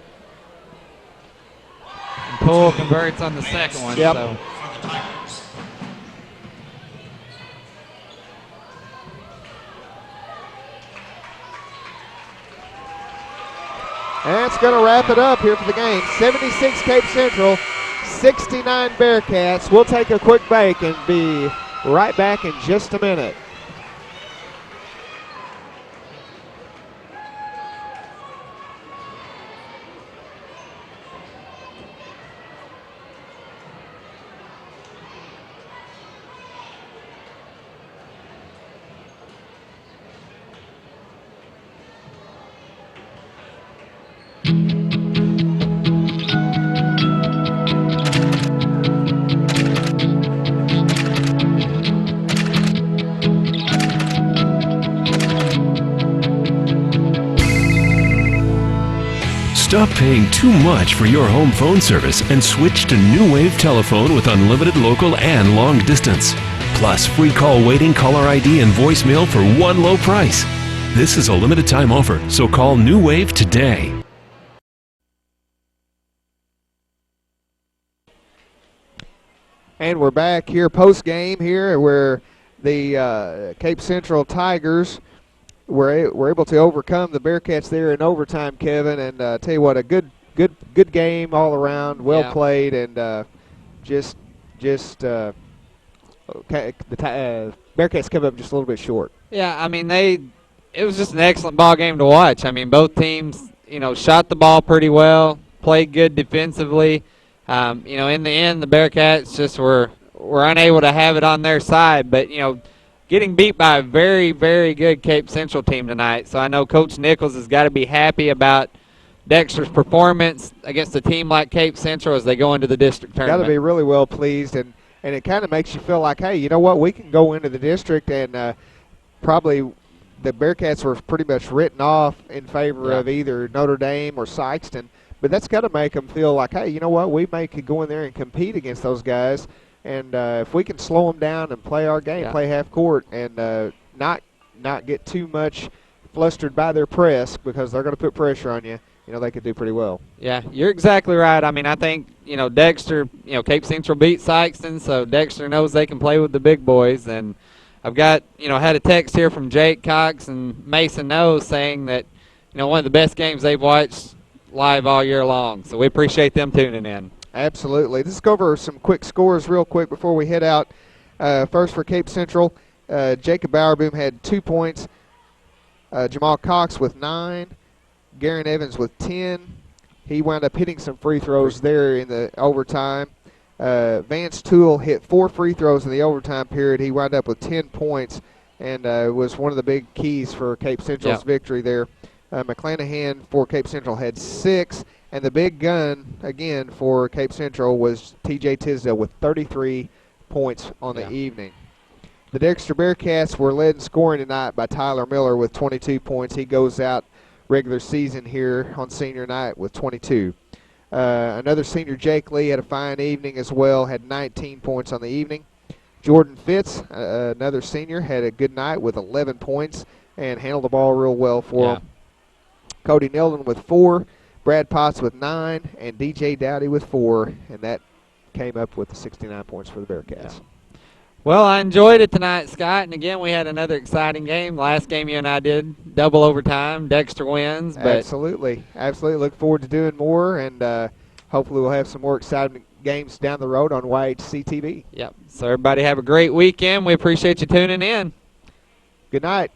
And Poole converts on the second one. Yep. So. And it's going to wrap it up here for the game. 76 Cape Central, 69 Bearcats. We'll take a quick break and be right back in just a minute. Stop paying too much for your home phone service and switch to New Wave Telephone with unlimited local and long distance. Plus free call waiting, caller ID, and voicemail for one low price. This is a limited time offer, so call New Wave today. And we're back here post-game here where the Cape Central Tigers were able to overcome the Bearcats there in overtime, Kevin. And tell you what, a good game all around, well played, and the Bearcats come up just a little bit short. Yeah, I mean it was just an excellent ball game to watch. I mean, both teams, you know, shot the ball pretty well, played good defensively. You know, in the end, the Bearcats just were unable to have it on their side. But, you know, getting beat by a very, very good Cape Central team tonight. So I know Coach Nichols has got to be happy about Dexter's performance against a team like Cape Central as they go into the district tournament. Got to be really well pleased, and it kind of makes you feel like, hey, you know what, we can go into the district, and probably the Bearcats were pretty much written off in favor of either Notre Dame or Sykeston. But that's got to make them feel like, hey, you know what, we could go in there and compete against those guys. And if we can slow them down and play our game, play half court, and not get too much flustered by their press, because they're going to put pressure on you, they could do pretty well. Yeah, you're exactly right. I mean, I think, Dexter, Cape Central beat Sykeston, so Dexter knows they can play with the big boys. And I've got, had a text here from Jake Cox and Mason Knows saying that, one of the best games they've watched live all year long. So we appreciate them tuning in. Absolutely. Let's go over some quick scores real quick before we head out. First for Cape Central, Jacob Bowerboom had 2 points. Jamal Cox with 9. Garen Evans with 10. He wound up hitting some free throws there in the overtime. Vance Toole hit 4 free throws in the overtime period. He wound up with 10 points and was one of the big keys for Cape Central's victory there. McClanahan for Cape Central had 6. And the big gun, again, for Cape Central was T.J. Tisdale with 33 points on the evening. The Dexter Bearcats were led in scoring tonight by Tyler Miller with 22 points. He goes out regular season here on senior night with 22. Another senior, Jake Lee, had a fine evening as well, had 19 points on the evening. Jordan Fitz, another senior, had a good night with 11 points and handled the ball real well for him. Cody Nelden with 4. Brad Potts with 9, and DJ Dowdy with 4, and that came up with the 69 points for the Bearcats. Well, I enjoyed it tonight, Scott, and again, we had another exciting game. Last game you and I did, double overtime. Dexter wins. But Absolutely. Look forward to doing more, and hopefully we'll have some more exciting games down the road on YHC TV. Yep. So everybody have a great weekend. We appreciate you tuning in. Good night.